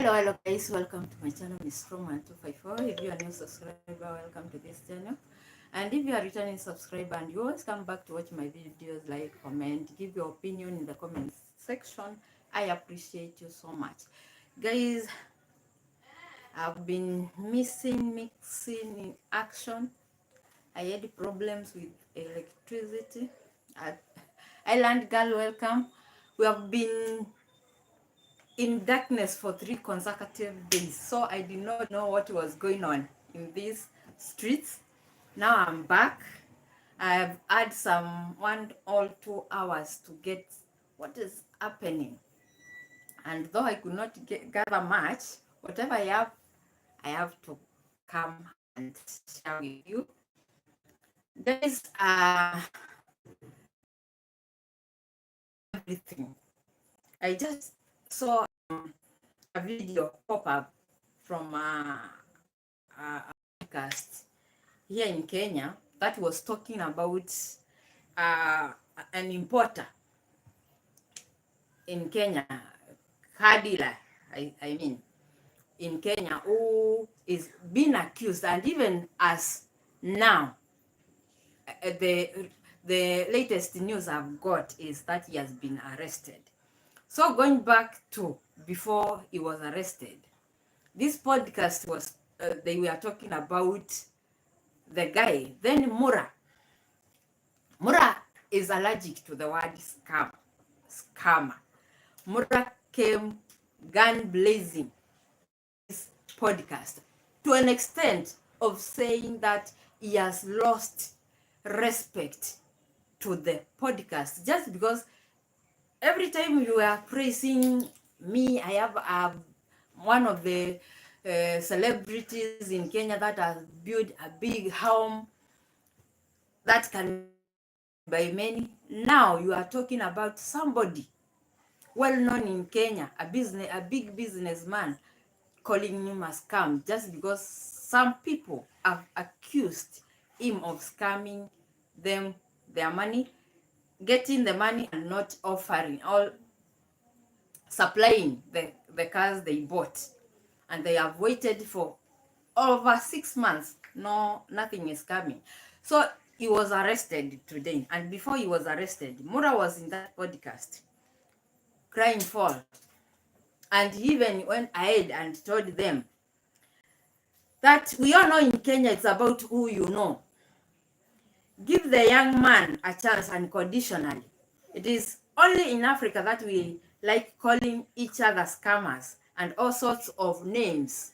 Hello guys, welcome to my channel, Miss Strongman254. If you are new subscriber, welcome to this channel. And if you are returning subscriber and you always come back to watch my videos, like, comment, give your opinion in the comment section. I appreciate you so much. Guys, I've been mixing in action. I had problems with electricity. Island girl, welcome. We have been in darkness for 3 consecutive days, so I did not know what was going on in these streets. Now I'm back. I've had some 1 or 2 hours to get what is happening, and though I could not gather much, whatever I have to come and share with you guys. Everything I just saw a video pop up from a podcast here in Kenya that was talking about an importer in Kenya, car dealer, I mean, in Kenya, who is being accused, and even as now, the latest news I've got is that he has been arrested. So going back to before he was arrested, this podcast was they were talking about the guy, then Mura. Mura is allergic to the word scammer. Mura came gun blazing this podcast to an extent of saying that he has lost respect to the podcast just because every time you are praising me, I have one of the celebrities in Kenya that has built a big home that can by many. Now you are talking about somebody well known in Kenya, a big businessman, calling him a scam just because some people have accused him of scamming them their money, getting the money and not offering or supplying the cars they bought, and they have waited for over 6 months. No, nothing is coming. So he was arrested today, and before he was arrested, Mura was in that podcast crying for, and he even went ahead and told them that we all know in Kenya it's about who you know. Give the young man a chance unconditionally. It is only in Africa that we like calling each other scammers and all sorts of names,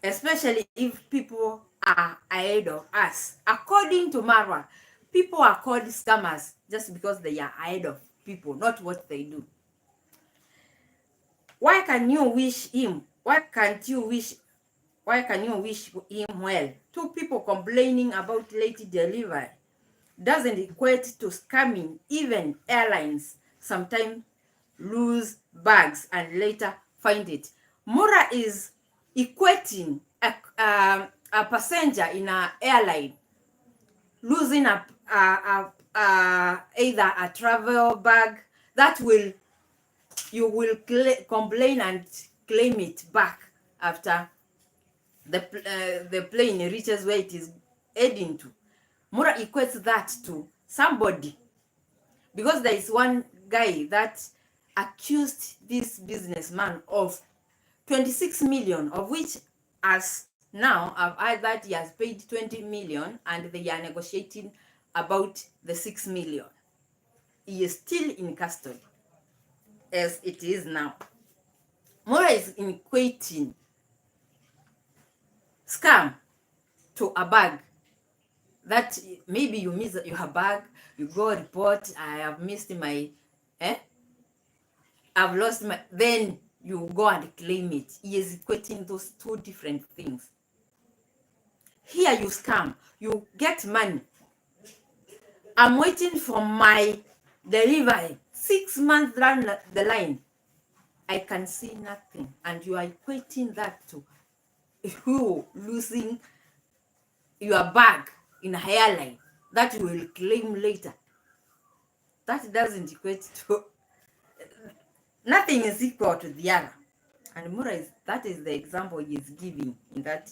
especially if people are ahead of us. According to Marwa, people are called scammers just because they are ahead of people, not what they do. Why can you wish him? Why can you wish him well? 2 people complaining about late delivery doesn't equate to scamming. Even airlines sometimes lose bags and later find it. Mura is equating a passenger in an airline losing either a travel bag that you will complain and claim it back after the plane reaches where it is heading to. Mura equates that to somebody, because there is one guy that accused this businessman of 26 million, of which as now I've heard that he has paid 20 million and they are negotiating about the 6 million. He is still in custody as it is now. Mura is equating scam to a bag that maybe you miss your bag, you go report, I have missed my, I've lost my, then you go and claim it. He is equating those 2 different things. Here you scam, you get money. I'm waiting for my delivery. 6 months down the line, I can see nothing, and you are equating that to you losing your bag in a airline that you will claim later. That doesn't equate to, nothing is equal to the other. And Mura that is the example he is giving in that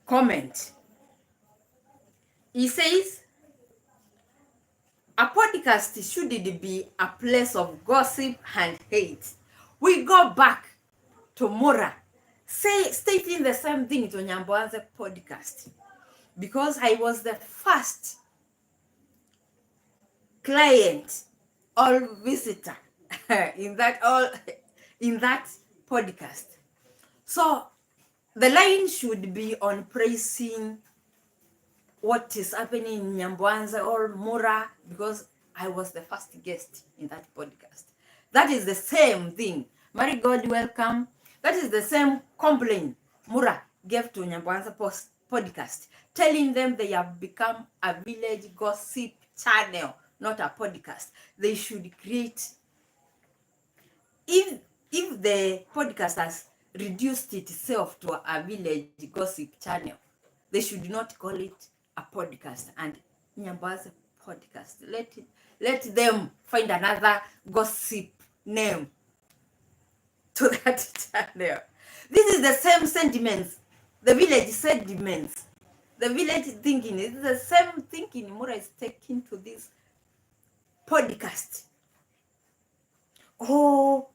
comment. He says, a podcast shouldn't be a place of gossip and hate. We go back to Mura, stating the same thing to Nyamboanze podcast, because I was the first client or visitor in that podcast. So the line should be on praising what is happening in Nyambwanza or Mura, because I was the first guest in that podcast. That is the same thing. Mary God, welcome. That is the same complaint Mura gave to Nyambwanza podcast, telling them they have become a village gossip channel, not a podcast. They should create, if the podcast has reduced itself to a village gossip channel, they should not call it a podcast and Nyamba's podcast. Let them find another gossip name to that channel. This is the same sentiments, the village sentiments, the village thinking. It's the same thinking Mura is taking to this podcast. Oh,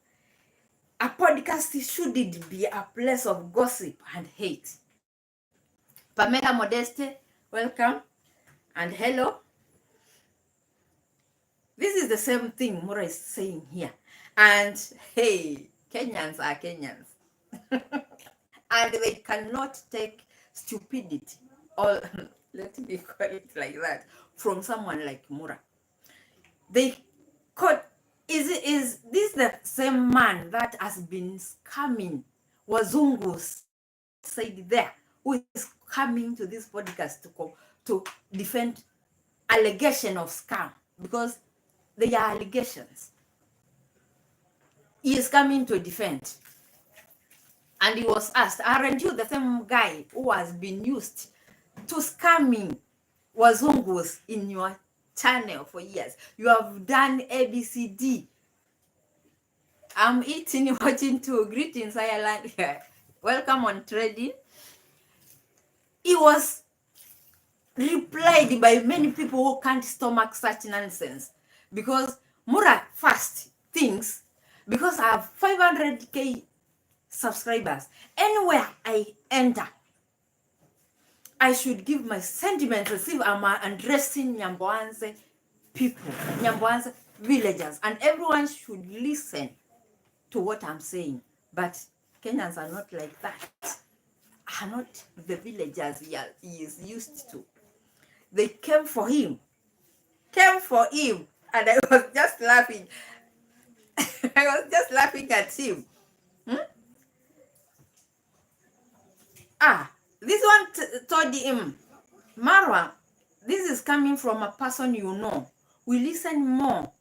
a podcast shouldn't be a place of gossip and hate. Pamela Modeste, welcome and hello. This is the same thing Mura is saying here. And hey, Kenyans are Kenyans. And they cannot take stupidity, or let me call it like that, from someone like Mura. They caught, is this the same man that has been scamming Wazungus said there, who is coming to this podcast to defend allegation of scam, because they are allegations. He is coming to defend. And he was asked, aren't you the same guy who has been used to scamming Wazungus in your channel for years? You have done ABCD. I'm eating, watching too. Greetings, Ireland. Welcome on trading. He was replied by many people who can't stomach such nonsense, because Mura first thinks, because I have 500k subscribers, anywhere I enter, I should give my sentiments as if I'm addressing Nyamboanze people, Nyamboanze villagers, and everyone should listen to what I'm saying. But Kenyans are not like that, are not the villagers he is used to. They came for him, and I was just laughing. I was just laughing at him. This one told him, Marwa, this is coming from a person you know. We listen more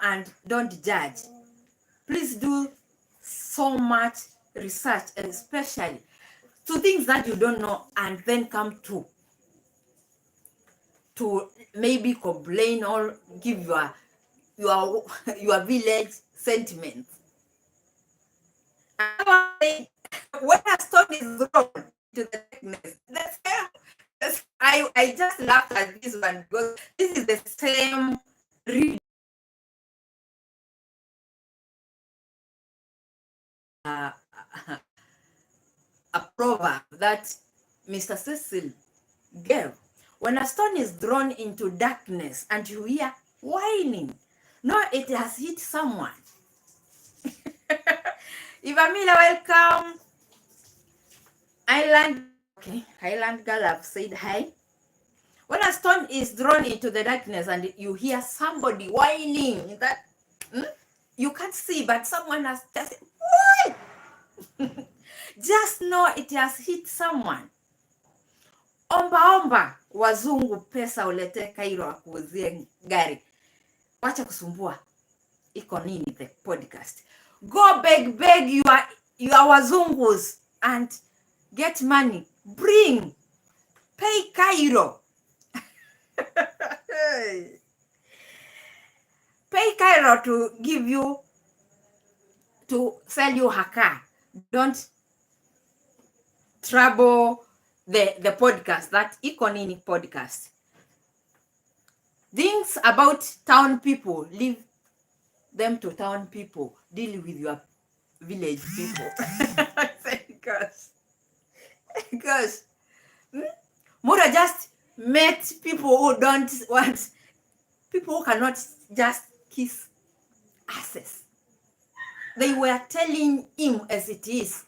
and don't judge. Please do so much research, especially to things that you don't know, and then come to maybe complain or give your village sentiments. When a stone is thrown to the darkness, I just laughed at this one, because this is the same read a proverb that Mr. Cecil gave. When a stone is thrown into darkness and you hear whining, no, it has hit someone. Ivamila, welcome. Highland girl have said hi. When a stone is thrown into the darkness and you hear somebody whining, that you can't see, but someone has just just know it has hit someone. Omba wazungu pesa ulete Kairo akuuzie gari. Wacha kusumbua. Iko nini the podcast? Go beg your wazungus and get money. Bring. Pay Kairo. pay Kairo to give you, to sell you her car. Don't trouble the podcast, that Ikonini podcast. Things about town people, leave them to town people. Deal with your village people. Because Mura just met people who don't want, people who cannot just kiss asses. They were telling him as it is.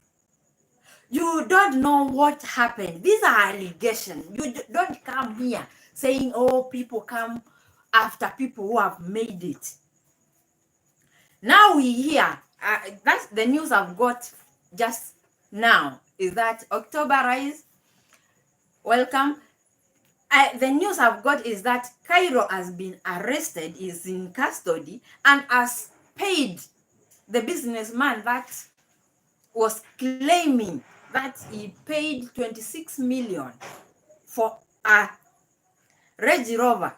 You don't know what happened. These are allegations. You don't come here saying, oh, people come after people who have made it. Now we hear, that's the news I've got just now, is that October Rise, welcome. The news I've got is that Kairo has been arrested, is in custody, and has paid the businessman that was claiming that he paid 26 million for a Range Rover.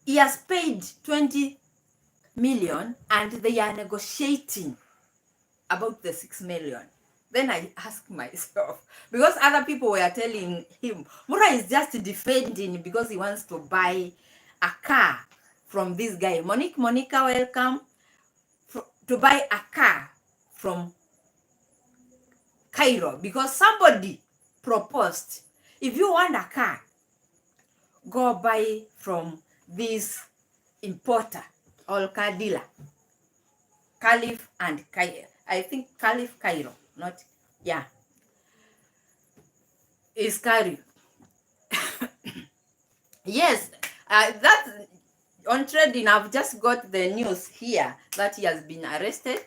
He has paid 20 million and they are negotiating about the 6 million. Then I ask myself, because other people were telling him, Mura is just defending because he wants to buy a car from this guy. Monica, welcome. To buy a car from Kairo because somebody proposed, if you want a car, go buy from this importer or car dealer, Caliph and Kairo. I think Caliph Kairo, not, yeah, is Kairo. Yes, that's on trading. I've just got the news here that he has been arrested.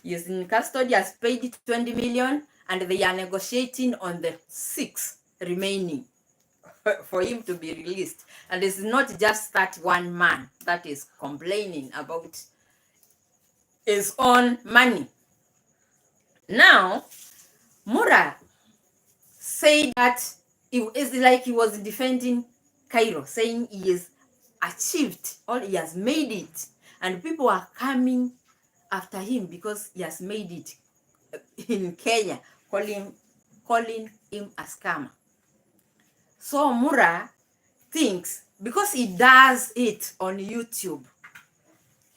He is in custody, has paid 20 million, and they are negotiating on the 6 remaining for him to be released. And it's not just that one man that is complaining about his own money. Now, Mura said that it's like he was defending Kairo, saying he has achieved, or he has made it, and people are coming after him because he has made it in Kenya, calling him a scammer. So Mura thinks, because he does it on YouTube,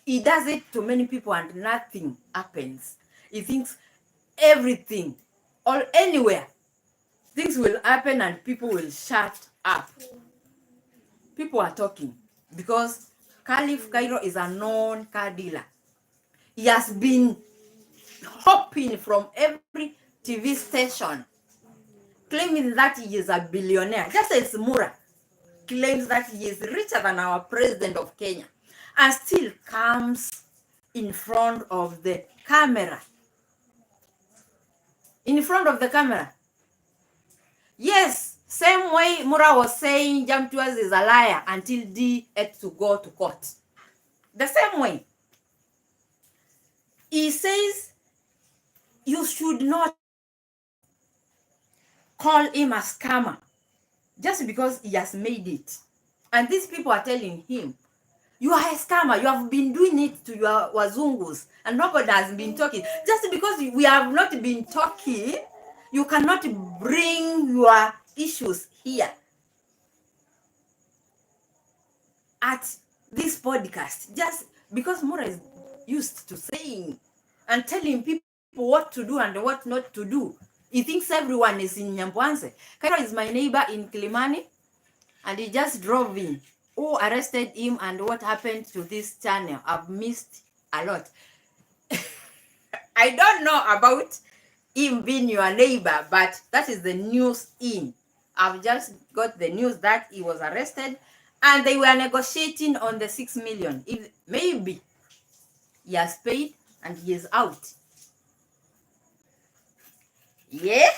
he does it to many people and nothing happens. He thinks everything or anywhere, things will happen and people will shut up. People are talking because Caliph Kairo is a known car dealer. He has been hopping from every TV station claiming that he is a billionaire, just as Mura claims that he is richer than our president of Kenya, and still comes in front of the camera. In front of the camera. Yes, same way Mura was saying Jamtuaz is a liar until D had to go to court. The same way. He says you should not call him a scammer just because he has made it. And these people are telling him, you are a scammer, you have been doing it to your wazungus and nobody has been talking. Just because we have not been talking, you cannot bring your issues here at this podcast. Just because Mura is used to saying and telling people what to do and what not to do. He thinks everyone is in Nyambwanze. Kairo is my neighbor in Kilimani, and he just drove in. Who arrested him and what happened to this channel? I've missed a lot. I don't know about him being your neighbor, but that is the news in. I've just got the news that he was arrested and they were negotiating on the 6 million. If maybe he has paid and he is out. Yeah.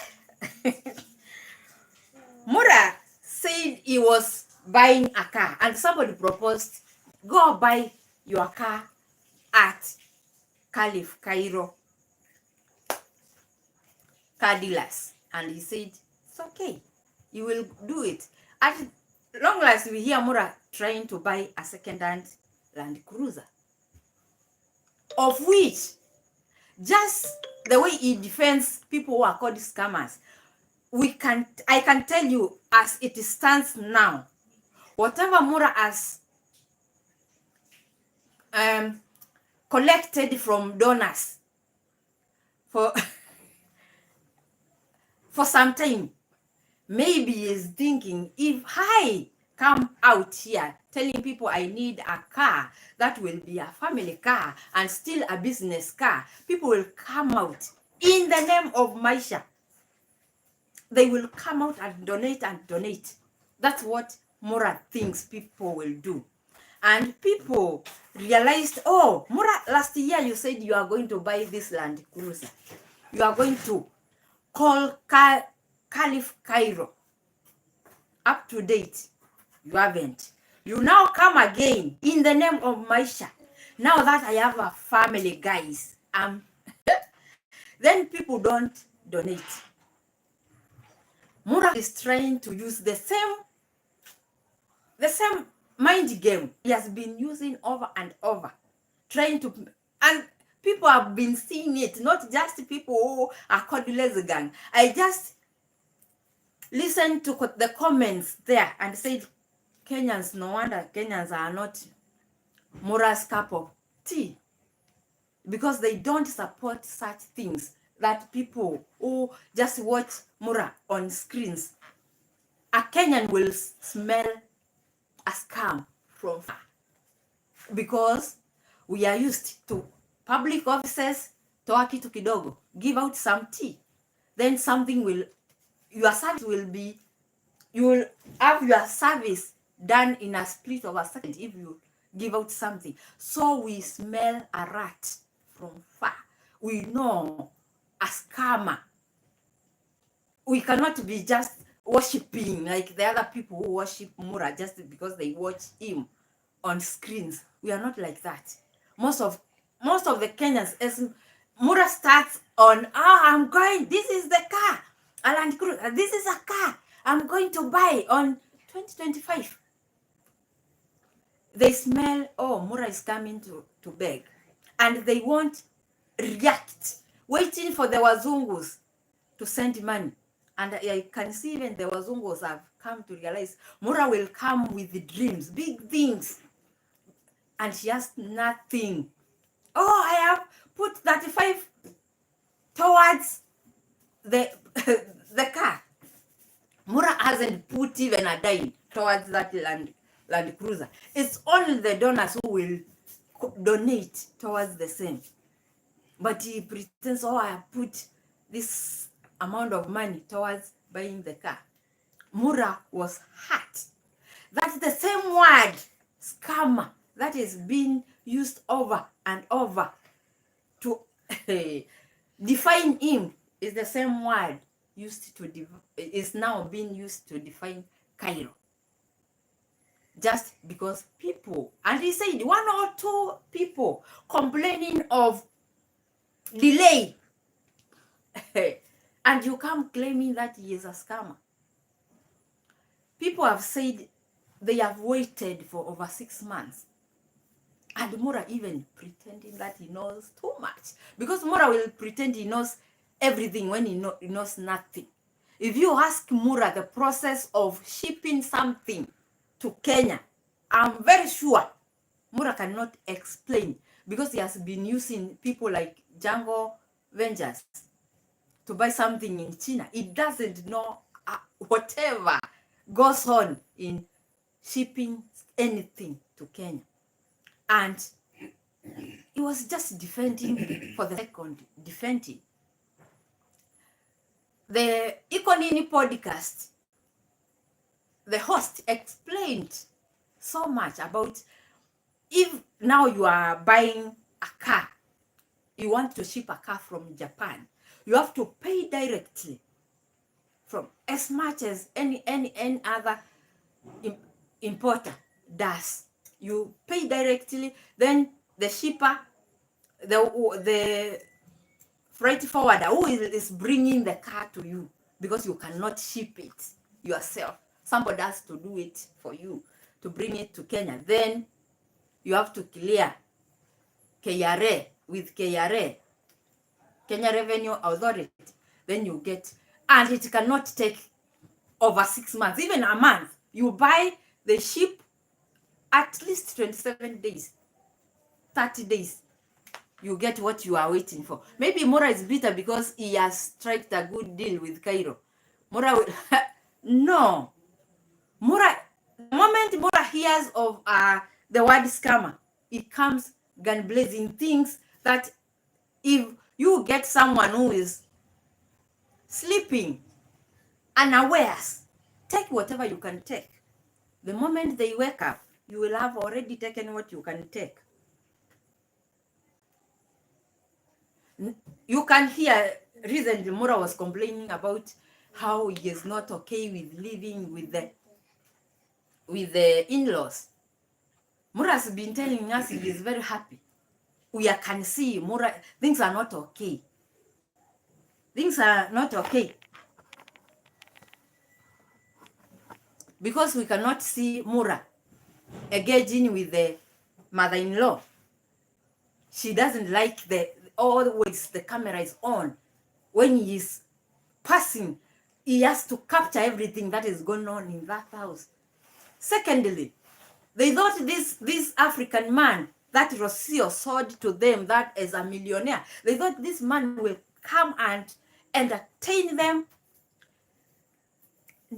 Mura said he was buying a car and somebody proposed, go buy your car at Caliph Kairo car dealers. And he said, it's okay, you will do it. At long last we hear Mura trying to buy a second-hand Land Cruiser, of which, just the way he defends people who are called scammers, I can tell you, as it stands now, whatever Mura has collected from donors for for some time, maybe he's thinking, if I come out here telling people I need a car that will be a family car and still a business car, people will come out in the name of Maisha. They will come out and donate and donate. That's what Mura thinks people will do. And people realized, oh, Mura, last year you said you are going to buy this Land Cruiser. You are going to call Caliph Kairo. Up to date, you haven't. You now come again in the name of Maisha. Now that I have a family, guys, then people don't donate. Mura is trying to use the same mind game he has been using over and over, trying to, and people have been seeing it, not just people who are Cordulez gang. I just listened to the comments there and said, Kenyans, no wonder Kenyans are not Mura's cup of tea, because they don't support such things that people who just watch Mura on screens. A Kenyan will smell a scam from far, because we are used to public offices, toa kitu kidogo, give out some tea, then something will, your service will be, you will have your service done in a split of a second if you give out something. So we smell a rat from far. We know a scammer. We cannot be just worshipping like the other people who worship Mura just because they watch him on screens. We are not like that. Most of the Kenyans, as Mura starts on, I'm going, this is the car, a Land Cruiser, this is a car I'm going to buy on 2025. They smell, oh, Mura is coming to beg. And they won't react, waiting for the Wazungus to send money. And I can see even the Wazungus have come to realize Mura will come with dreams, big things. And she has nothing. Oh, I have put 35 towards the the car. Mura hasn't put even a dime towards that Land Cruiser. It's only the donors who will donate towards the same. But he pretends, oh, I have put this amount of money towards buying the car. Mura was hurt. That's the same word, scammer, that is being used over and over to define him, is the same word used to is now being used to define Kairo. Just because people, and he said 1 or 2 people complaining of delay, and you come claiming that he is a scammer. People have said they have waited for over 6 months. And Mura even pretending that he knows too much. Because Mura will pretend he knows everything when he knows nothing. If you ask Mura the process of shipping something to Kenya, I'm very sure Mura cannot explain, because he has been using people like Django Vengers to buy something in China. He doesn't know whatever goes on in shipping anything to Kenya. And he was just defending for the second, defending. The Econini podcast, the host explained so much about, if now you are buying a car, you want to ship a car from Japan, you have to pay directly from as much as any other importer does. You pay directly, then the shipper, the freight forwarder who is bringing the car to you, because you cannot ship it yourself. Somebody has to do it for you to bring it to Kenya. Then you have to clear KRA with KRA, Kenya Revenue Authority. Then you get, and it cannot take over 6 months, even a month. You buy the ship at least 27 days, 30 days. You get what you are waiting for. Maybe Mura is bitter because he has struck a good deal with Kairo. Mura will no. Mura, the moment Mura hears of the word scammer, it comes gun blazing, things that if you get someone who is sleeping unawares, take whatever you can take. The moment they wake up, you will have already taken what you can take. You can hear recently Mura was complaining about how he is not okay with living with the in-laws. Mura has been telling us he is very happy. We can see Mura, things are not okay. Things are not okay. Because we cannot see Mura engaging with the mother-in-law. She doesn't like always the camera is on. When he is passing, he has to capture everything that is going on in that house. Secondly, they thought this African man that Rocios sold to them, that is a millionaire, they thought this man will come and entertain them,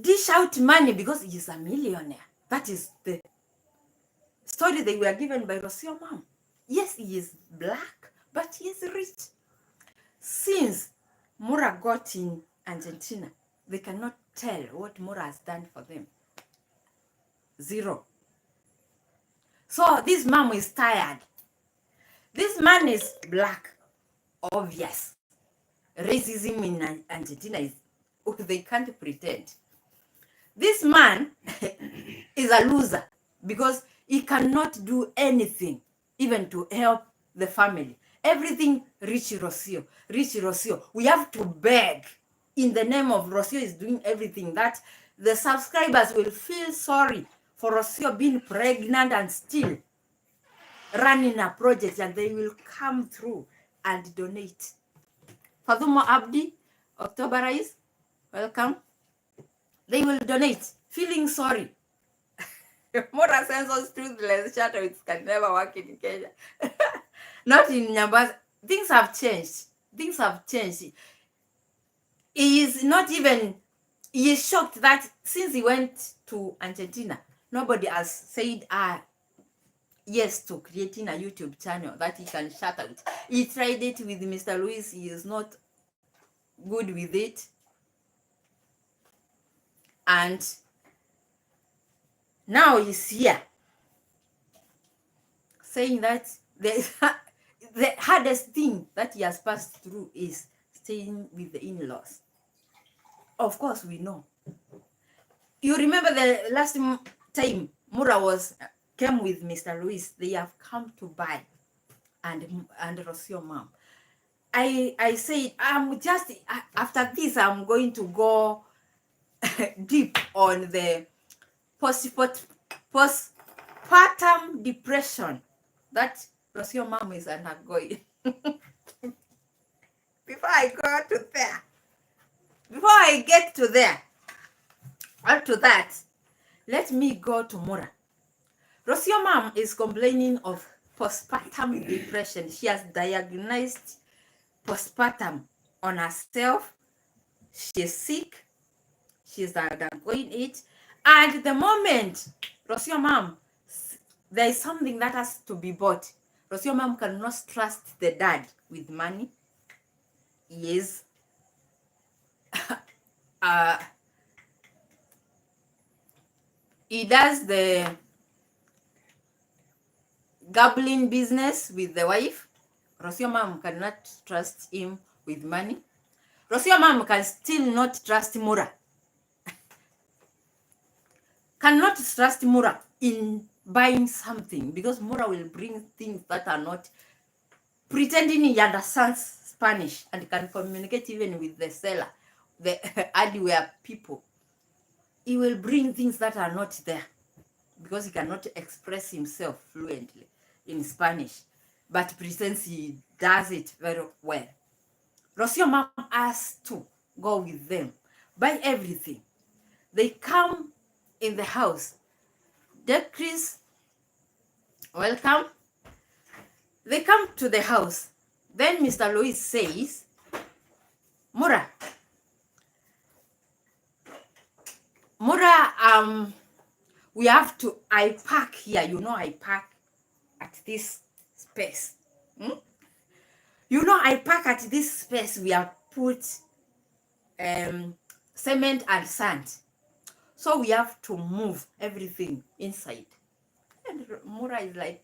dish out money because he is a millionaire. That is the story they were given by Rocios' mom. Yes, he is black, but he is rich. Since Mura got in Argentina, they cannot tell what Mura has done for them. Zero. So this mom is tired. This man is black. Obvious. Racism in Argentina is, they can't pretend. This man is a loser because he cannot do anything, even to help the family. Everything rich Rocio, rich Rocio. We have to beg in the name of Rocio is doing everything, that the subscribers will feel sorry for Rocio being pregnant and still running a project, and they will come through and donate. Fadumo Abdi, Octoberize, welcome. They will donate, feeling sorry. Mura census toothless shadows can never work in Kenya. Not in Nyambas. Things have changed. Things have changed. He is not even, he is shocked that since he went to Argentina, nobody has said yes to creating a YouTube channel that he can shout out. He tried it with Mr. Luis. He is not good with it. And now he's here saying that the hardest thing that he has passed through is staying with the in-laws. Of course, we know. You remember the last time Mura came with Mr. Luis, they have come to buy, and Rocio mom. I said, I'm just, after this, I'm going to go deep on the postpartum depression that Rocio mom is undergoing. Before I go to there, before I get to there, up to that, let me go to Mura. Rocio mom is complaining of postpartum depression. She has diagnosed postpartum on herself. She is sick. She is undergoing it. And the moment Rocio mom, there is something that has to be bought. Rocio mom cannot trust the dad with money. He is he does the gambling business with the wife. Rocio mom cannot trust him with money. Rocio mom can still not trust Mura. Cannot trust Mura in buying something, because Mura will bring things that are not, pretending he understands Spanish and can communicate even with the seller, the hardware people. He will bring things that are not there. because he cannot express himself fluently in Spanish, but pretends he does it very well. Rocio mom asked to go with them, buy everything. They come in the house. Dear Chris, welcome. They come to the house. Then Mr. Luis says, Mura, we have to, I park here. You know, I park at this space. You know, I park at this space. We have put cement and sand. So we have to move everything inside. And Mura is like,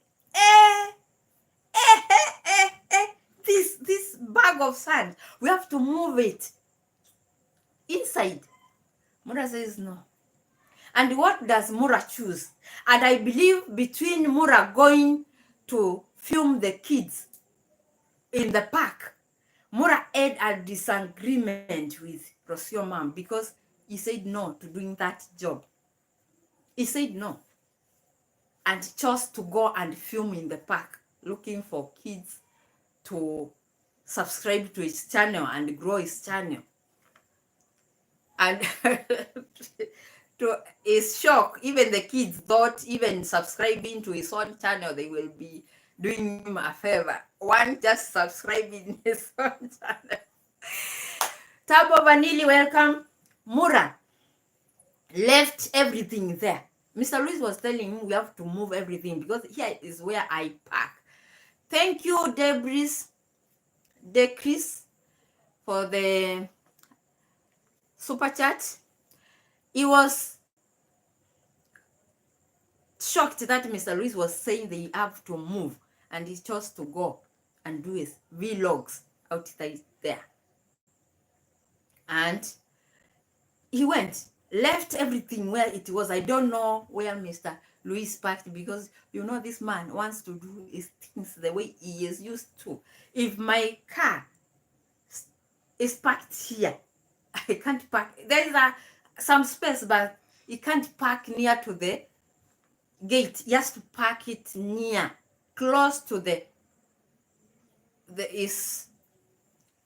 this bag of sand, we have to move it inside. Mura says no. And what does Mura choose? And I believe between Mura going to film the kids in the park, Mura had a disagreement with Rocio mom because he said no to doing that job. He said no and chose to go and film in the park, looking for kids to subscribe to his channel and grow his channel. And to his shock, even the kids thought even subscribing to his own channel, they will be doing him a favor. One just subscribing his own channel. Tabo Vanilli, welcome. Mura left everything there. Mr. Luis was telling him we have to move everything because here is where I park. Thank you, Chris, for the super chat. He was shocked that Mr. Luis was saying they have to move, and he chose to go and do his vlogs outside there. And he went, left everything where it was. I don't know where Mr. Luis parked because you know this man wants to do his things the way he is used to. If my car is parked here, I can't park. There is some space, but you can't park near to the gate. He has to park it near, close to the his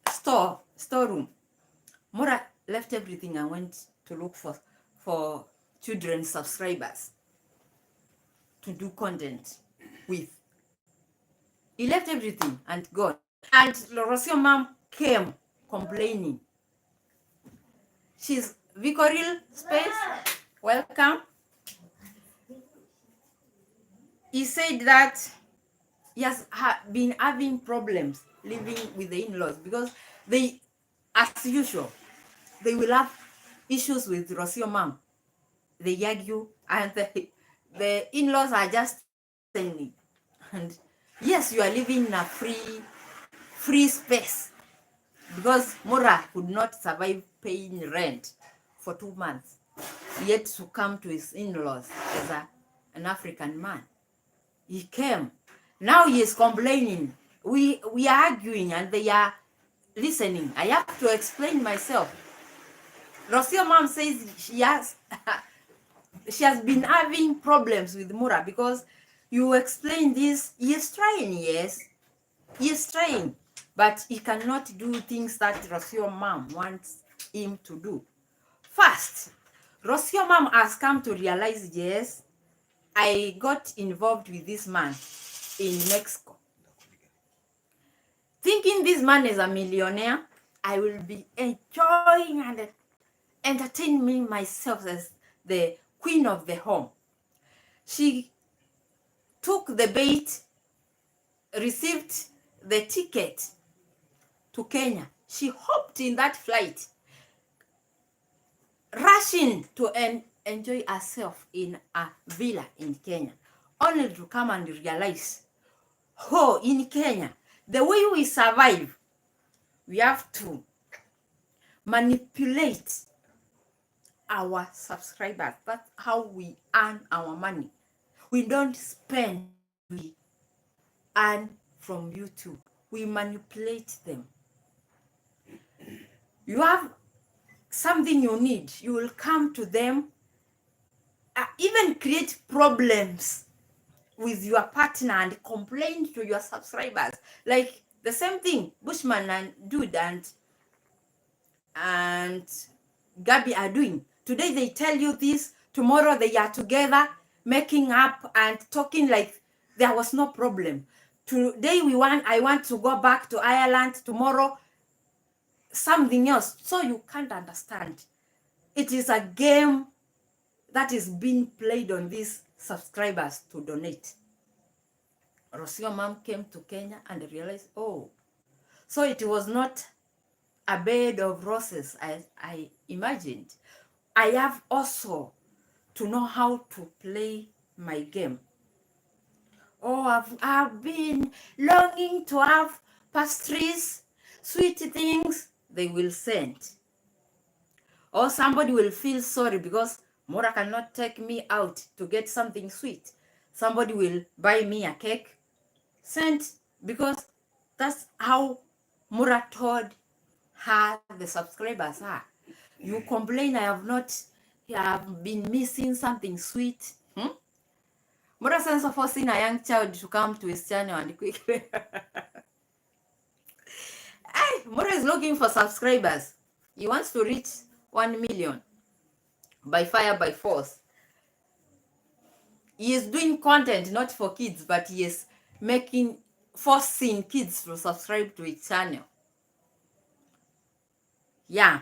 storeroom. Mura left everything and went to look for children subscribers to do content with. He left everything and gone. And Rocio mom came complaining. She's Vicoril Space. Welcome. He said that he has been having problems living with the in-laws because they, as usual, they will have issues with Rocio mom. They argue, and the in-laws are just saying, and yes, you are living in a free space because Mura could not survive paying rent for 2 months. He had to come to his in-laws as an African man. He came. Now he is complaining. We are arguing and they are listening. I have to explain myself. Rocio mom says she has been having problems with Mura because you explain this. He is trying, yes. He is trying, but he cannot do things that Rocio mom wants him to do. First, Rocio mom has come to realize, yes, I got involved with this man in Mexico. Thinking this man is a millionaire, I will be enjoying and entertaining myself as the queen of the home. She took the bait, received the ticket to Kenya. She hopped in that flight, rushing to enjoy herself in a villa in Kenya, only to come and realize, oh, in Kenya, the way we survive, we have to manipulate our subscribers. That's how we earn our money. We don't spend, we earn from YouTube. We manipulate them. You have something you need, you will come to them even create problems with your partner and complain to your subscribers. Like the same thing Bushman and Dude and Gabby are doing. Today they tell you this, tomorrow they are together making up and talking like there was no problem. Today I want to go back to Ireland, tomorrow something else. So you can't understand. It is a game that is being played on these subscribers to donate. Rosio mom came to Kenya and realized, oh, so it was not a bed of roses as I imagined. I have also to know how to play my game. Oh, I've been longing to have pastries, sweet things they will send. Or somebody will feel sorry because Mura cannot take me out to get something sweet. Somebody will buy me a cake, send, because that's how Mura told her the subscribers are. You complain I have been missing something sweet. Mura sense of forcing a young child to come to his channel and quickly. Hey, Mura is looking for subscribers. He wants to reach 1 million by fire by force. He is doing content not for kids, but he is forcing kids to subscribe to his channel. Yeah.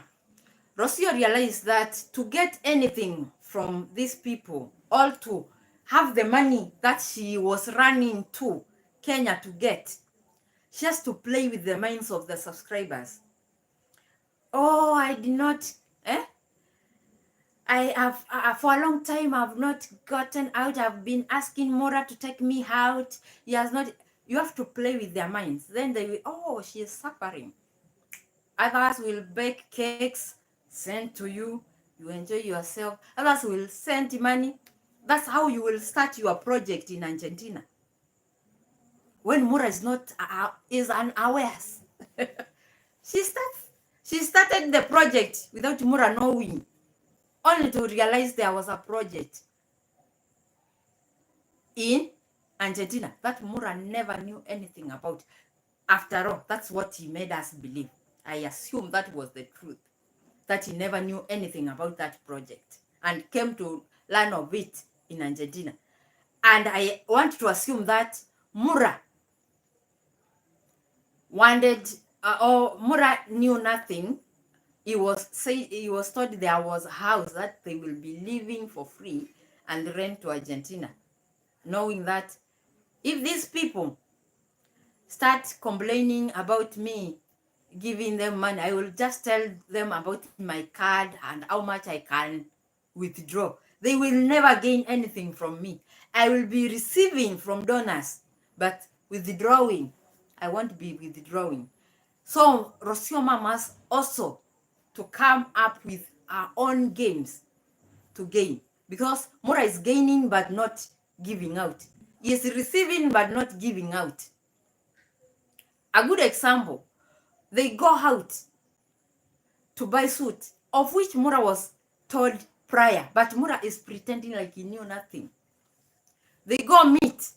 Rocio realized that to get anything from these people, or to have the money that she was running to Kenya to get, she has to play with the minds of the subscribers. Oh, I did not, I have, for a long time, I've not gotten out. I've been asking Mura to take me out. He has not. You have to play with their minds. Then they will, oh, she is suffering. Others will bake cakes, send to you. You enjoy yourself. Others will send money. That's how you will start your project in Argentina. When Mura is not is unaware, she started the project without Mura knowing, only to realize there was a project in Argentina that Mura never knew anything about. After all, that's what he made us believe. I assume that was the truth, that he never knew anything about that project and came to learn of it in Argentina. And I want to assume that Mura wanted, or Mura knew nothing. He was told there was a house that they will be living for free and rent to Argentina, knowing that if these people start complaining about me giving them money, I will just tell them about my card and how much I can withdraw. They will never gain anything from me. I will be receiving from donors, but withdrawing, I won't be withdrawing. So Rocio Mamas also to come up with our own games to gain, because Mura is gaining but not giving out. He is receiving but not giving out. A good example, they go out to buy suit, of which Mura was told prior, but Mura is pretending like he knew nothing. They go meet.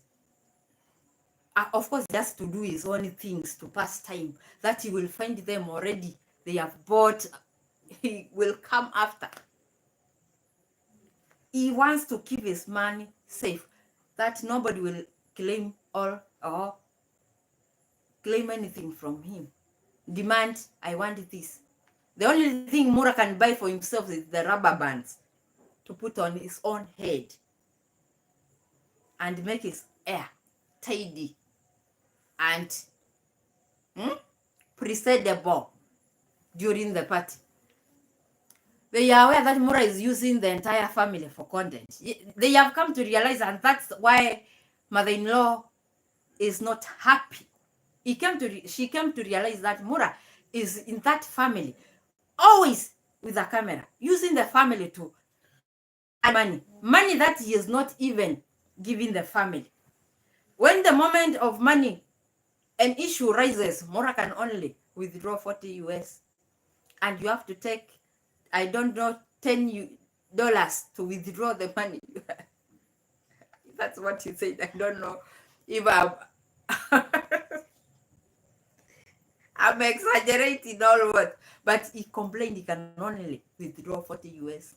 Of course, he has to do his own things to pass time, that he will find them already. They have bought. He will come after. He wants to keep his money safe, that nobody will claim or claim anything from him. Demand, I want this. The only thing Mura can buy for himself is the rubber bands to put on his own head and make his hair tidy and presentable during the party. They are aware that Mura is using the entire family for content. They have come to realize, and that's why mother-in-law is not happy. She came to realize that Mura is in that family, always with a camera, using the family to money that he is not even giving the family. When the moment of money, an issue rises, Mura can only withdraw 40 US, and you have to take, I don't know, 10 to withdraw the money. That's what he said. I don't know if I'm exaggerating all what, but he complained he can only withdraw 40 US.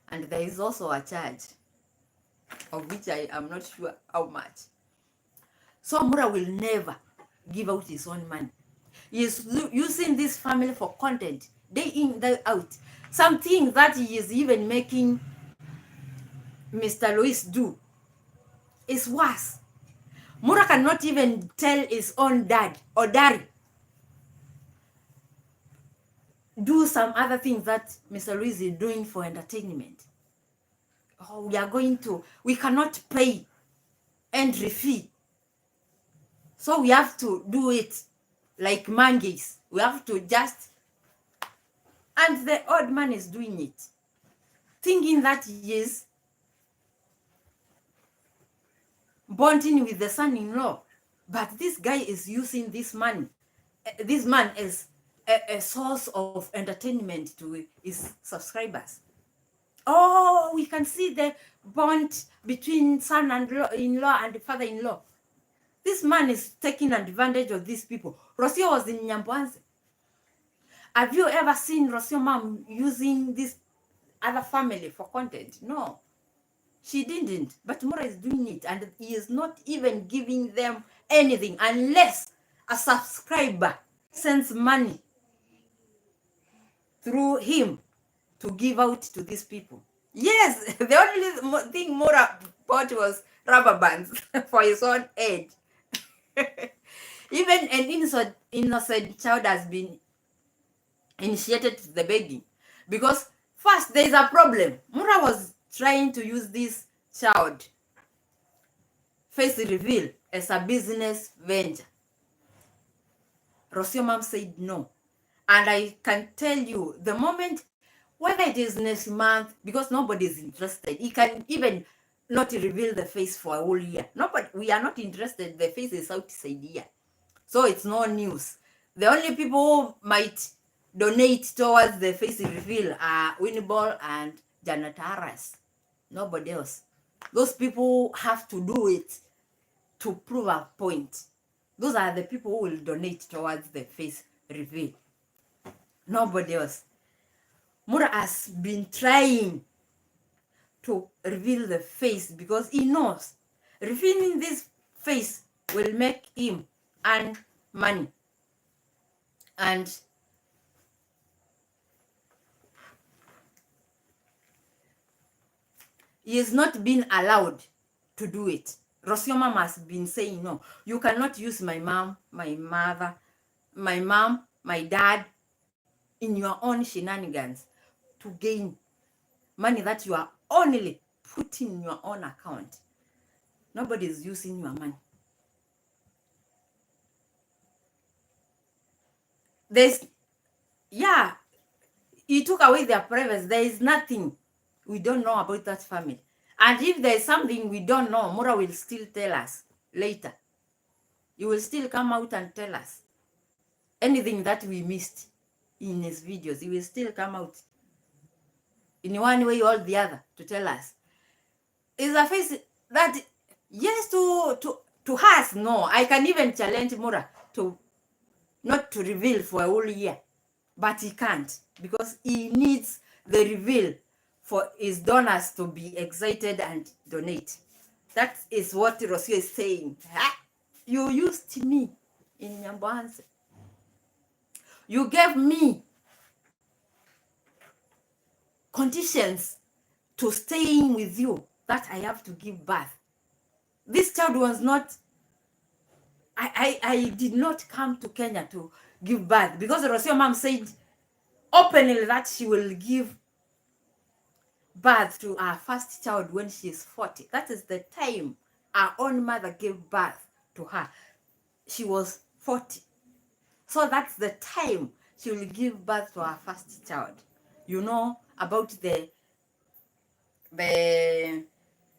And there is also a charge, of which I am not sure how much. So Mura will never give out his own money. He is using this family for content, day in, day out. Something that he is even making Mr. Luis do is worse. Mura cannot even tell his own dad or daddy do some other things that Mr. Luis is doing for entertainment. Oh, we cannot pay entry fee. So we have to do it like monkeys. We have to just, and the old man is doing it, thinking that he is bonding with the son-in-law. But this guy is using this man as a source of entertainment to his subscribers. Oh, we can see the bond between son-in-law and father-in-law. This man is taking advantage of these people. Rocio was in Nyambwanze. Have you ever seen Rocio mom using this other family for content? No, she didn't. But Mura is doing it, and he is not even giving them anything unless a subscriber sends money through him to give out to these people. Yes, the only thing Mura bought was rubber bands for his own head. Even an innocent child has been initiated to the begging, because first there is a problem. Mura was trying to use this child face reveal as a business venture. Rocio mom said no, and I can tell you, the moment, whether it is next month, because nobody is interested, he can even not reveal the face for a whole year. Nobody, we are not interested. The face is outside here, so it's no news. The only people who might donate towards the face reveal are Winniball and Janet Harris. Nobody else. Those people have to do it to prove a point. Those are the people who will donate towards the face reveal. Nobody else. Mura has been trying to reveal the face because he knows revealing this face will make him earn money. And he is not being allowed to do it. Rocio mom has been saying, no, you cannot use my mom, my mother, my mom, my dad in your own shenanigans to gain money that you are only putting in your own account. Nobody is using your money. He took away their privacy. There is nothing we don't know about that family. And if there is something we don't know, Mura will still tell us later. He will still come out and tell us anything that we missed in his videos. He will still come out in one way or the other to tell us. Is a face that, yes, to us, no. I can even challenge Mura to not to reveal for a whole year, but he can't, because he needs the reveal for his donors to be excited and donate. That is what Rocio is saying. You used me in Nyambwanze. You gave me conditions to staying with you that I have to give birth. This child was not, I did not come to Kenya to give birth, because Rocio mom said openly that she will give birth to our first child when she is 40. That is the time our own mother gave birth to her. She was 40. So that's the time she will give birth to her first child. You know about the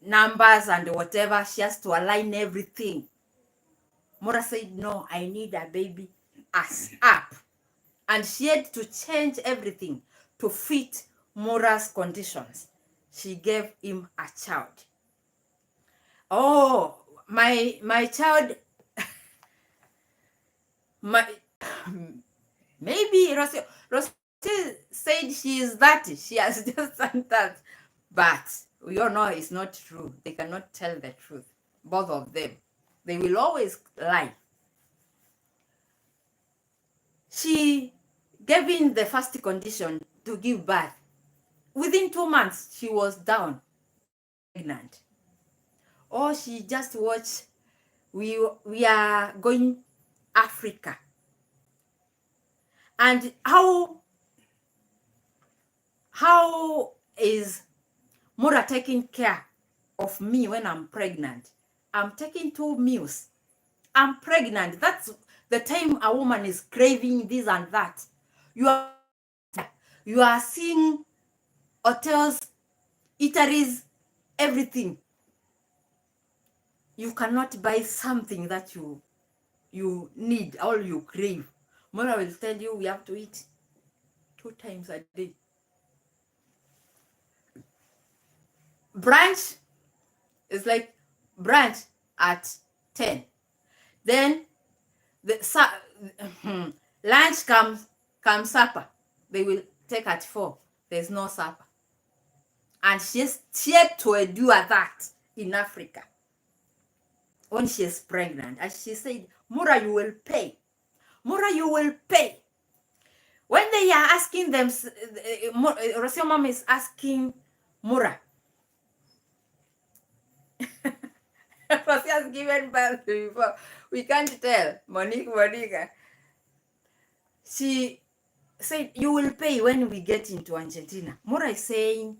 numbers and whatever. She has to align everything. Mura said, no, I need a baby as up. And she had to change everything to fit Mura's conditions, she gave him a child. Oh, my child, my maybe Rosie said she is 30. She has just done that, but we all know it's not true. They cannot tell the truth. Both of them, they will always lie. She gave in the first condition to give birth. Within 2 months, she was down pregnant. Or she just watched, we are going Africa. And how is Mura taking care of me when I'm pregnant? I'm taking 2 meals. I'm pregnant. That's the time a woman is craving this and that. You are seeing hotels, eateries, everything. You cannot buy something that you need or you crave. Mura will tell you we have to eat 2 times a day. Brunch is like brunch at 10. Then the lunch comes supper. They will take at 4. There's no supper. And she had to endure that in Africa when she is pregnant. And she said, Mura, you will pay. Mura, you will pay. When they are asking them, Rocio mom is asking Mura. Rocio has given birth before. We can't tell. Monica. She said, you will pay when we get into Argentina. Mura is saying,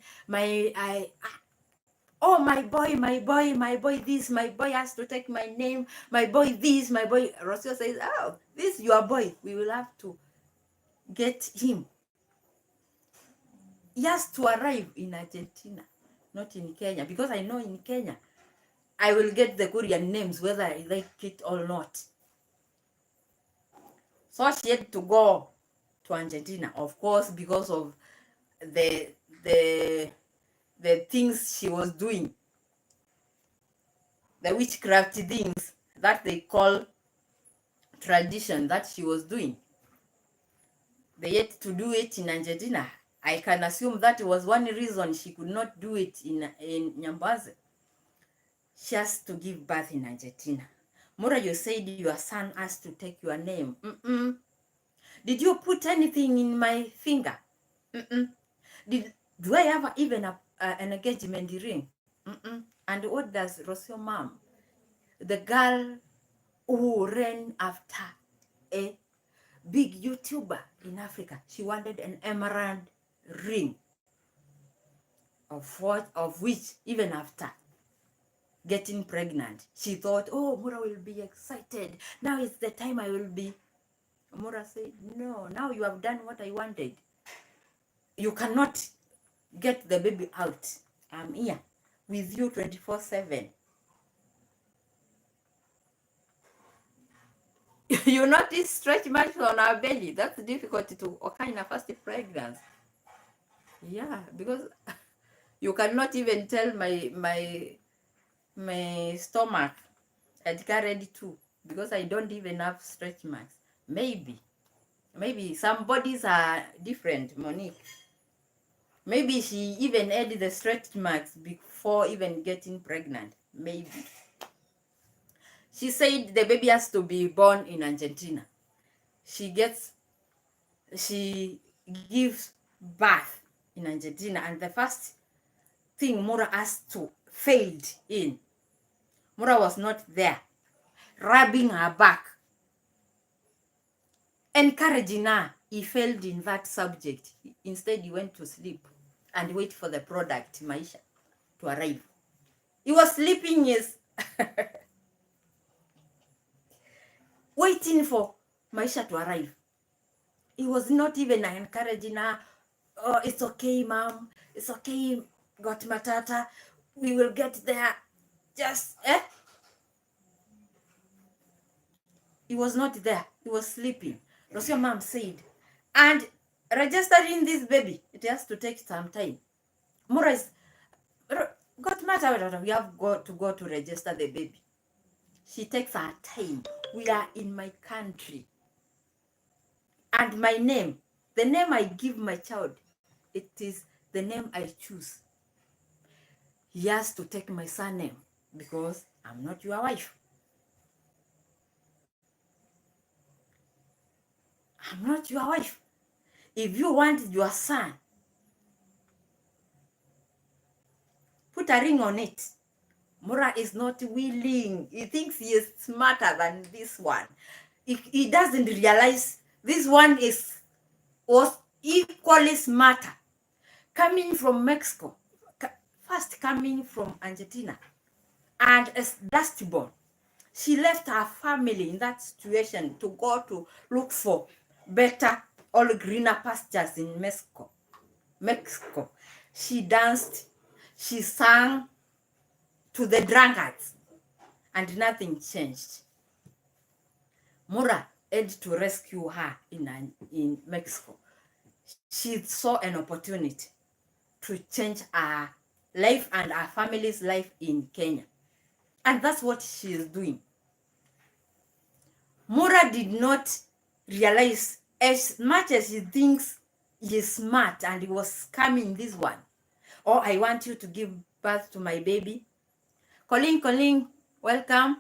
oh, my boy, this, my boy has to take my name, my boy, this, my boy. Rocio says, oh, this, your boy, we will have to get him. He has to arrive in Argentina, not in Kenya, because I know in Kenya, I will get the Korean names, whether I like it or not. So she had to go to Argentina, of course, because of the things she was doing, the witchcraft things that they call tradition that she was doing. They had to do it in Argentina. I can assume that was one reason she could not do it in Nyambazi. She has to give birth in Argentina. Mura, you said your son has to take your name. Did you put anything in my finger? Do I have even an engagement ring? And what does Rocio mom, the girl who ran after a big YouTuber in Africa, she wanted an emerald ring, of which even after getting pregnant, she thought, oh, Mura will be excited. Now it's the time I will be. Mura said, no, now you have done what I wanted. You cannot get the baby out. I'm here with you 24/7. You notice stretch marks on our belly. That's difficult to occur in a first pregnancy. Yeah, because you cannot even tell my stomach I'd carried too, because I don't even have stretch marks. Maybe some bodies are different, Monique. Maybe she even had the stretch marks before even getting pregnant. Maybe. She said the baby has to be born in Argentina. She gives birth in Argentina, and the first thing Mura has to failed in. Mura was not there, rubbing her back, encouraging her. He failed in that subject. Instead, he went to sleep and wait for the product, Maisha, to arrive. He was sleeping his waiting for Maisha to arrive. He was not even encouraging her. Oh, it's okay, mom. It's okay, got matata. We will get there. Just, He was not there. He was sleeping. Rocio mom said. And registering this baby, it has to take some time. Mura is got matter. We have got to go to register the baby. She takes her time. We are in my country. And my name, the name I give my child, it is the name I choose. He has to take my surname because I'm not your wife. I'm not your wife. If you want your son, put a ring on it. Mura is not willing. He thinks he is smarter than this one. He doesn't realize this one was equally smarter. Coming from Mexico, first coming from Argentina, and as dustborn, she left her family in that situation to go to look for better, all greener pastures in Mexico. She danced, she sang to the drunkards, and nothing changed. Mura had to rescue her in Mexico. She saw an opportunity to change her life and her family's life in Kenya. And that's what she is doing. Mura did not realize, as much as he thinks he is smart and he was scamming this one. Oh, I want you to give birth to my baby. Colleen, welcome.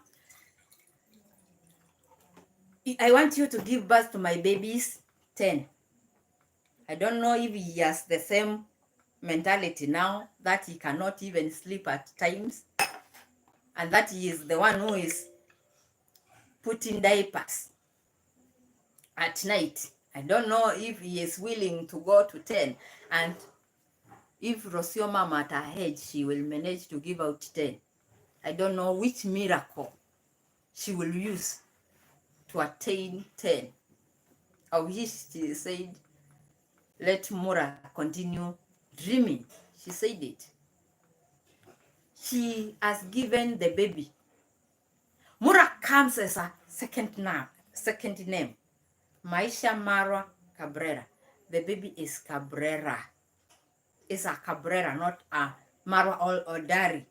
I want you to give birth to my babies 10. I don't know if he has the same mentality now that he cannot even sleep at times and that he is the one who is putting diapers at night. I don't know if he is willing to go to 10, and if Rocio Mama at her age, she will manage to give out 10. I don't know which miracle she will use to attain 10. I wish she said, let Mura continue dreaming. She said it. She has given the baby. Mura comes as a second name. Maisha Marwa Cabrera. The baby is Cabrera. It's a Cabrera, not a Marwa or Dari.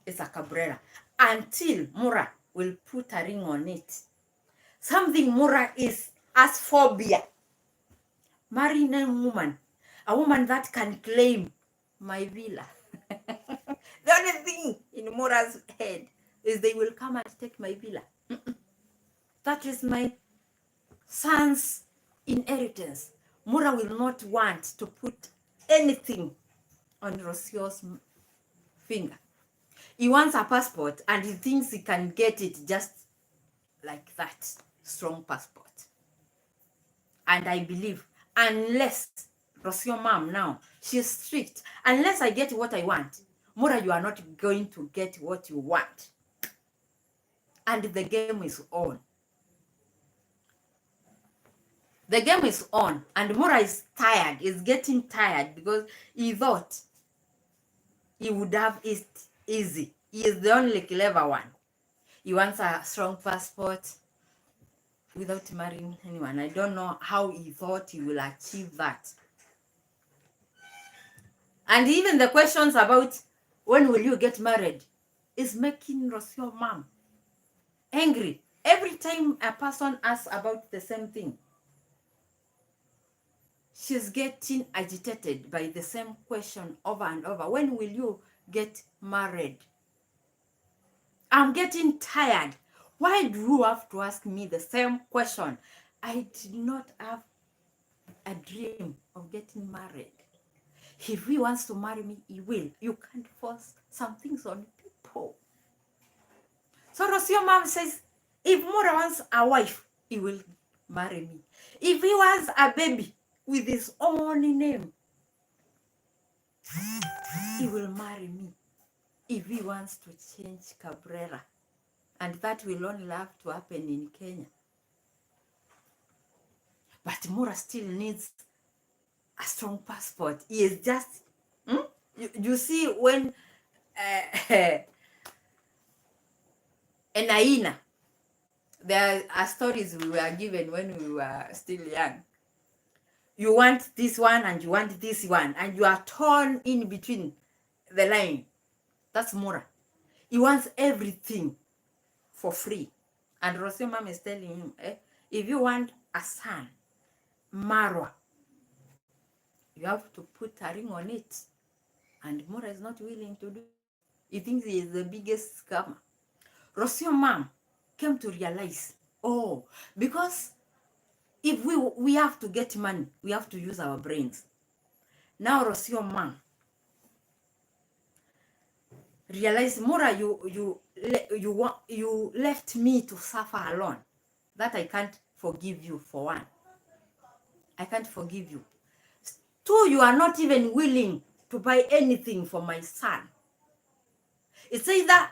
It's a Cabrera. Until Mura will put a ring on it. Something Mura has phobia. Marrying a woman that can claim my villa. The only thing in Mura's head is they will come and take my villa. That is my son's inheritance. Mura will not want to put anything on Rocio's finger. He wants a passport and he thinks he can get it just like that. Strong passport. And I believe, unless Rocio Mom now, she's strict. Unless I get what I want, Mura, you are not going to get what you want. And the game is on. The game is on, and Mura is tired, is getting tired because he thought he would have it easy. He is the only clever one. He wants a strong passport without marrying anyone. I don't know how he thought he will achieve that. And even the questions about when will you get married is making Rocio Mom angry. Every time a person asks about the same thing, she's getting agitated by the same question over and over. When will you get married? I'm getting tired. Why do you have to ask me the same question? I did not have a dream of getting married. If he wants to marry me, he will. You can't force some things on people. So Rocio Mom says, if Mura wants a wife, he will marry me. If he wants a baby with his own name, he will marry me. If he wants to change Cabrera, and that will only have to happen in Kenya. But Mura still needs a strong passport. He is just, you see when Enaina, there are stories we were given when we were still young. You want this one and you want this one, and you are torn in between the line. That's Mura. He wants everything for free. And Rosio mom is telling him, if you want a son, Marwa, you have to put a ring on it. And Mura is not willing to do it. He thinks he is the biggest scammer. Rosio mom came to realize, oh, because if we have to get money, we have to use our brains. Now Rosio mom realized, Mura, you left me to suffer alone. That I can't forgive you, for one. I can't forgive you. Two, you are not even willing to buy anything for my son. It's either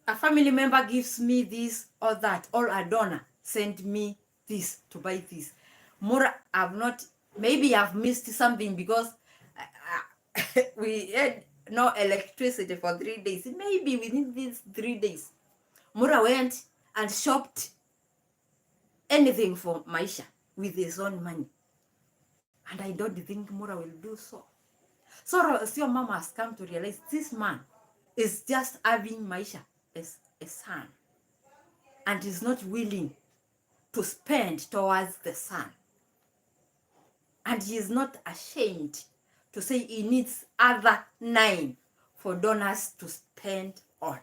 a family member gives me this or that, or a donor send me this to buy this. Mura, maybe I've missed something because we had no electricity for 3 days. Maybe within these 3 days, Mura went and shopped anything for Maisha with his own money. And I don't think Mura will do so. So your mama has come to realize this man is just having Maisha as a son, and is not willing to spend towards the son. And he is not ashamed to say he needs other 9 for donors to spend on.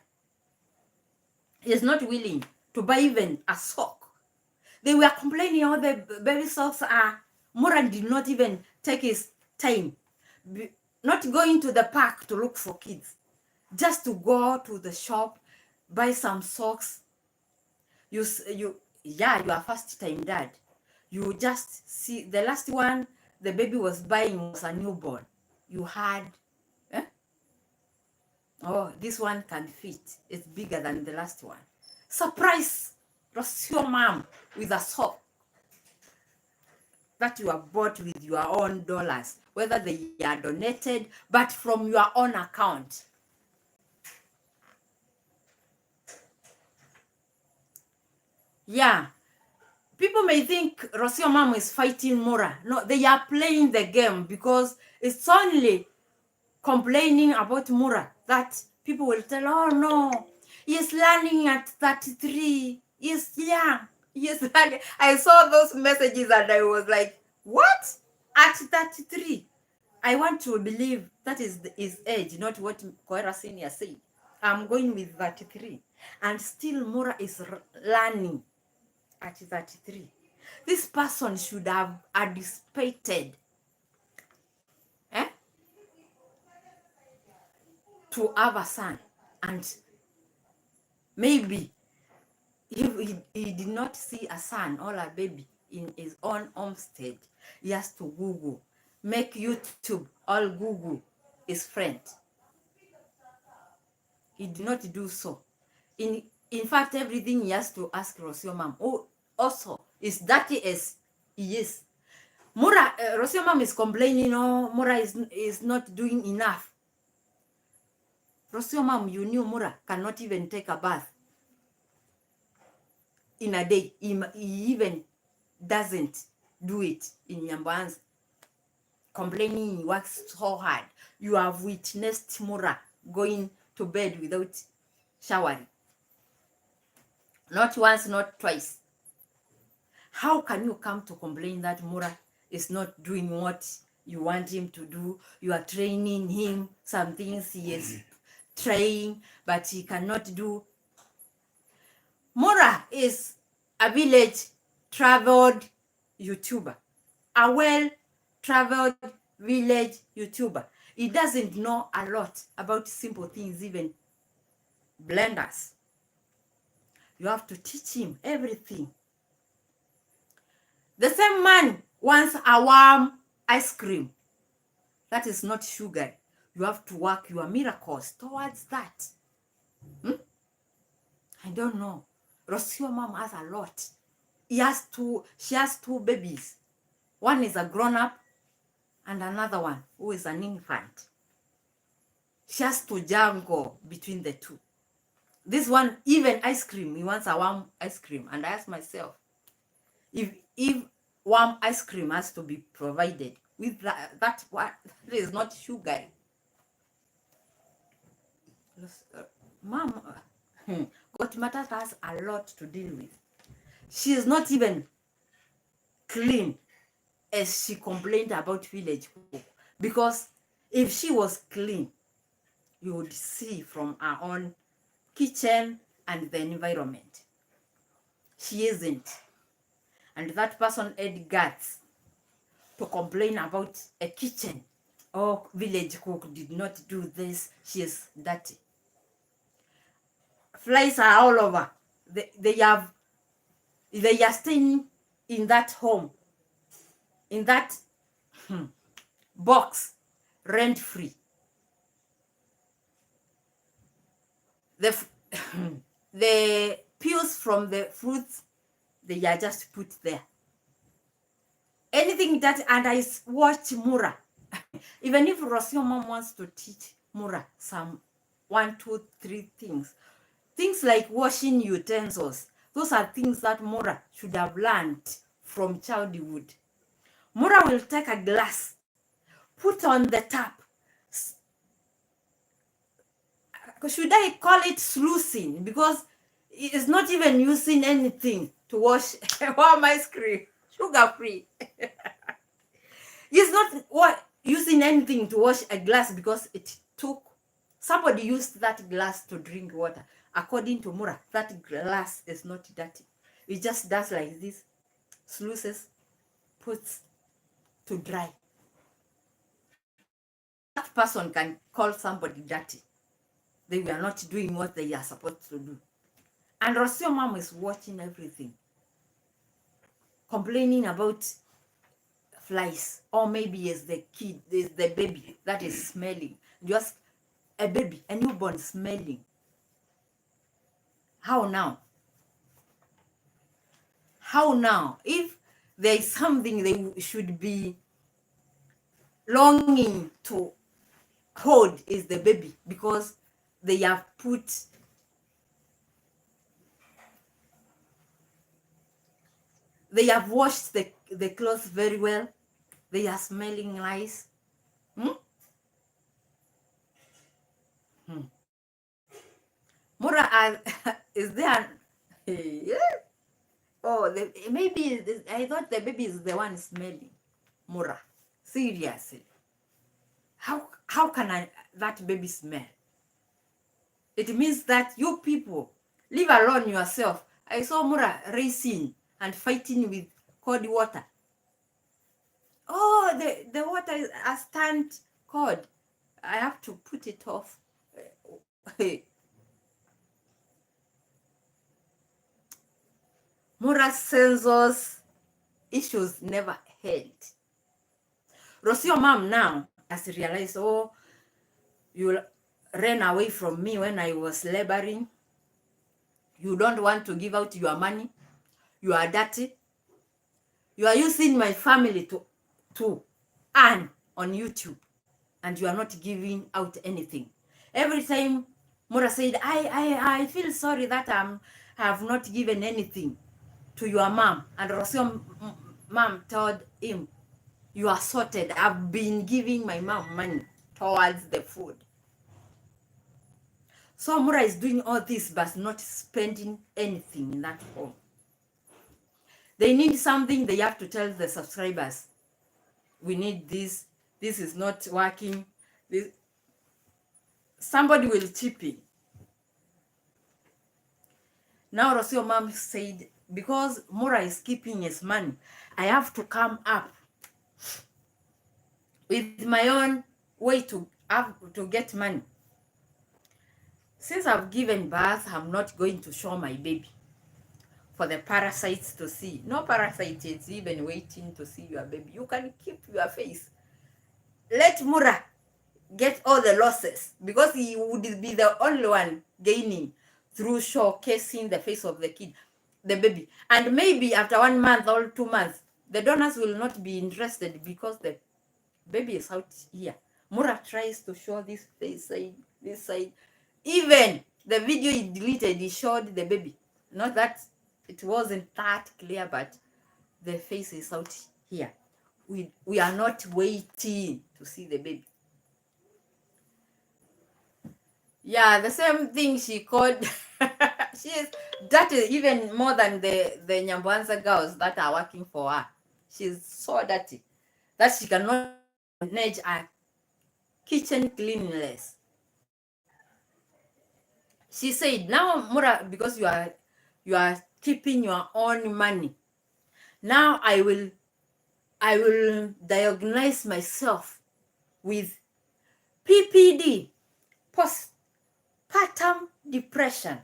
He is not willing to buy even a sock. They were complaining how the baby socks are. Mura did not even take his time, not going to the park to look for kids, just to go to the shop, buy some socks. You are first time dad. You just see the last one the baby was buying was a newborn. You had, oh, this one can fit. It's bigger than the last one. Surprise! Your mom with a sock that you are bought with your own dollars, whether they are donated, but from your own account. Yeah. People may think Rosio mom is fighting Mura. No, they are playing the game, because it's only complaining about Mura that people will tell, oh no, he's learning at 33. He's young. He's learning. I saw those messages and I was like, what? At 33? I want to believe that is his age, not what Kairo Senior said. I'm going with 33. And still Mura is learning at 33. This person should have anticipated to have a son, and maybe he did not see a son or a baby in his own homestead. He has to Google, make YouTube all Google his friend. He did not do so. In fact, everything he has to ask Rosio mom. Oh, also, is dirty as he is. Mura, Rosio mom is complaining, oh, Mura is not doing enough. Rosio mom, you knew Mura cannot even take a bath in a day. He even doesn't do it in Nyamban's. Complaining he works so hard. You have witnessed Mura going to bed without showering. Not once, not twice. How can you come to complain that Mura is not doing what you want him to do? You are training him, some things he is trying, but he cannot do. Mura is a village traveled YouTuber, a well-traveled village YouTuber. He doesn't know a lot about simple things, even blenders. You have to teach him everything. The same man wants a warm ice cream. That is not sugar. You have to work your miracles towards that. I don't know. Rosio mom has a lot. She has two babies. One is a grown-up and another one who is an infant. She has to juggle between the two. This one, even ice cream, he wants a warm ice cream. And I ask myself, if warm ice cream has to be provided with that what is not sugary. Mom, Godmother has a lot to deal with. She is not even clean as she complained about village cook. Because if she was clean, you would see from her own kitchen and the environment. She isn't. And that person had guts to complain about a kitchen. Oh, village cook did not do this. She is dirty. Flies are all over. They are staying in that home, in that box, rent free. The peels from the fruits, they are just put there. Anything that, and I watch Mura. Even if Rocio mom wants to teach Mura some 1, 2, 3 things like washing utensils, those are things that Mura should have learned from childhood. Mura will take a glass, put on the tap. Should I call it sluicing? Because it's not even using anything to wash warm ice cream, sugar free. It's not using anything to wash a glass because it took, somebody used that glass to drink water. According to Mura, that glass is not dirty. It just does like this, sluices, puts to dry. That person can call somebody dirty. They were not doing what they are supposed to do. And Rocio mom is watching everything, complaining about flies, or maybe it's the kid, it's the baby that is smelling. Just a baby, a newborn smelling. How now? How now? If there is something they should be longing to hold is the baby, because they have washed the clothes very well. They are smelling nice. Mura, is there? Oh, maybe I thought the baby is the one smelling. Mura, seriously. How can that baby smell? It means that you people, leave alone yourself. I saw Mura racing and fighting with cold water. Oh, the water has turned cold. I have to put it off. Mura's sensors issues never held. Rocio mom now has realized, oh, you ran away from me when I was laboring. You don't want to give out your money. You are dirty. You are using my family to earn on YouTube, and you are not giving out anything. Every time Mura said, I feel sorry that I have not given anything to your mom. And Rocio mom told him, you are sorted. I've been giving my mom money towards the food. So Mura is doing all this but not spending anything in that home. They need something, they have to tell the subscribers, we need this, this is not working. Somebody will chip in. Now Rocio mom said, because Mura is keeping his money, I have to come up with my own way to get money. Since I've given birth, I'm not going to show my baby for the parasites to see. No parasite is even waiting to see your baby. You can keep your face. Let Mura get all the losses, because he would be the only one gaining through showcasing the face of the kid, the baby. And maybe after 1 month or 2 months, the donors will not be interested because the baby is out here. Mura tries to show this face side, this side. Even the video he deleted, he showed the baby. Not that it wasn't that clear, but the face is out here. We are not waiting to see the baby. Yeah, the same thing she called. She is dirty even more than the Nyambwanza girls that are working for her. She's so dirty that she cannot manage a kitchen cleanliness. She said, now Mura, because you are keeping your own money, now I will diagnose myself with PPD, postpartum depression.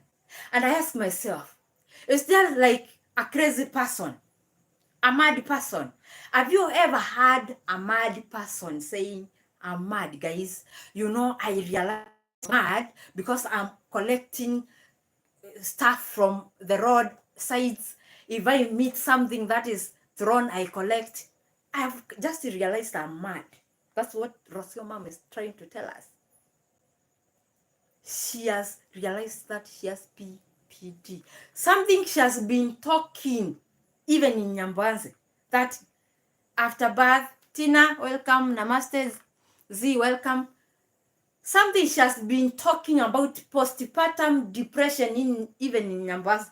And I ask myself, is there like a crazy person, a mad person? Have you ever heard a mad person saying, I'm mad, guys? You know, I realize I'm mad because I'm collecting stuff from the road sides. If I meet something that is thrown, I collect. I've just realized I'm mad. That's what Rocio mom is trying to tell us. She has realized that she has PPD. Something she has been talking, even in Nyambwanze, that after birth, Tina, welcome, Namaste, Z, welcome. Something she has been talking about postpartum depression even in Nyambwanze.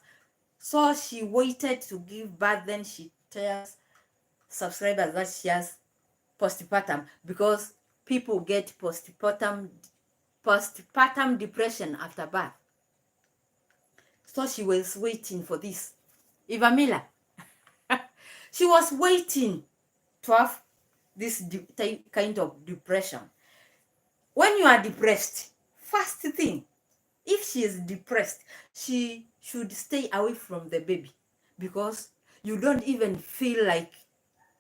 So she waited to give birth, then she tells subscribers that she has postpartum, because people get postpartum depression after birth. So she was waiting for this. Ivamila, she was waiting to have this kind of depression. When you are depressed, first thing, if she is depressed, she should stay away from the baby, because you don't even feel like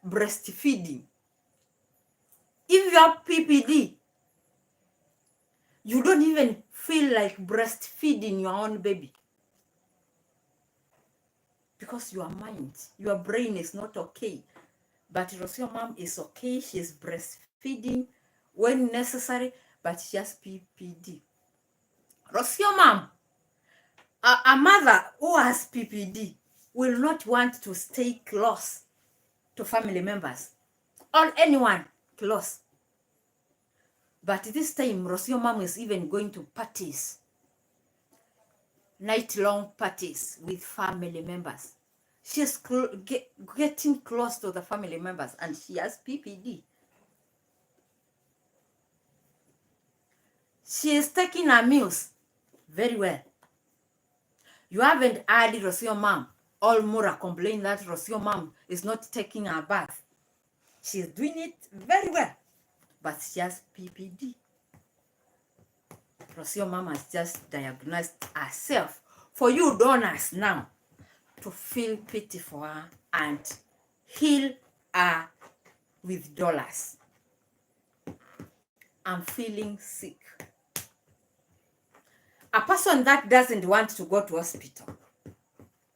breastfeeding. If you have PPD, you don't even feel like breastfeeding your own baby, because your mind, your brain is not okay. But Rocio mom is okay. She's breastfeeding when necessary, but she has PPD. Rocio mom, a mother who has PPD will not want to stay close to family members or anyone close. But this time, Rocio mom is even going to parties, night-long parties with family members. She's getting close to the family members, and she has PPD. She is taking her meals very well. You haven't heard Rocio mom, all Mura complain that Rocio mom is not taking her bath. She's doing it very well, but she has PPD. Rocio mom has just diagnosed herself. For you donors now to feel pity for her and heal her with dollars. I'm feeling sick. A person that doesn't want to go to hospital,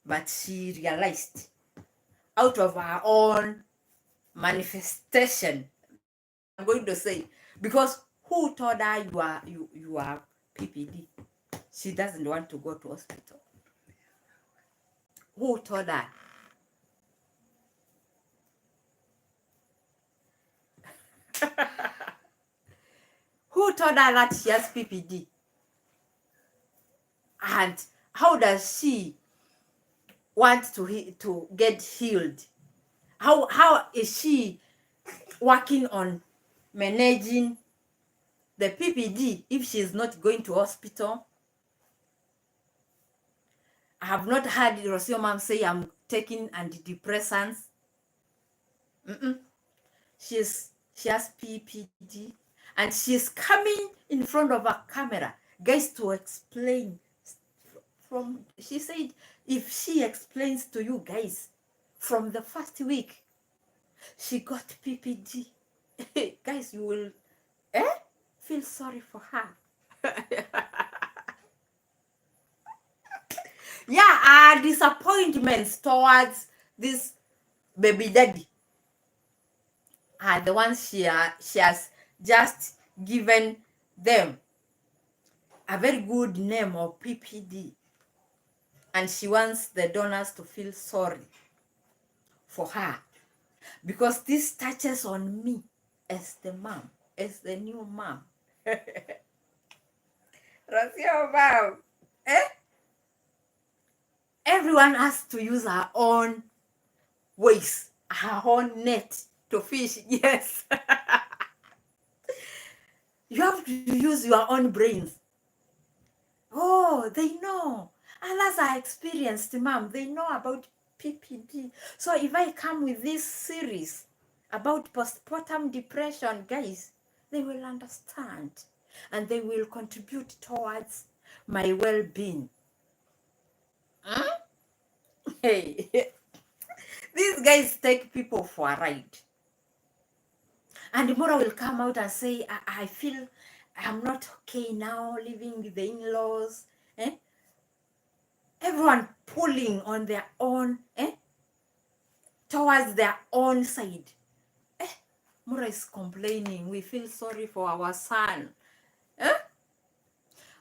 but she realized out of her own manifestation, I'm going to say, because who told her you are PPD? She doesn't want to go to hospital. Who told her? Who told her that she has PPD? And how does she want to get healed? How is she working on managing the PPD if she is not going to hospital? I have not heard Rocio mom say I'm taking antidepressants. She has PPD, and she's coming in front of a camera, guys, to explain. She said, if she explains to you guys from the first week she got PPD, guys, you will feel sorry for her. Yeah, our disappointments towards this baby daddy are the ones she has just given them a very good name of PPD, and she wants the donors to feel sorry for her, because this touches on me as the mom, as the new mom. Rocio mom. Eh? Everyone has to use her own ways, her own net to fish. Yes. You have to use your own brains. Oh, they know. Others are experienced, mom. They know about PPD. So if I come with this series about postpartum depression, guys, they will understand and they will contribute towards my well-being. Huh? Hey, these guys take people for a ride. And Mura will come out and say, I feel I'm not okay now living with the in-laws. Eh? Everyone pulling on their own, towards their own side. Mura is complaining. We feel sorry for our son.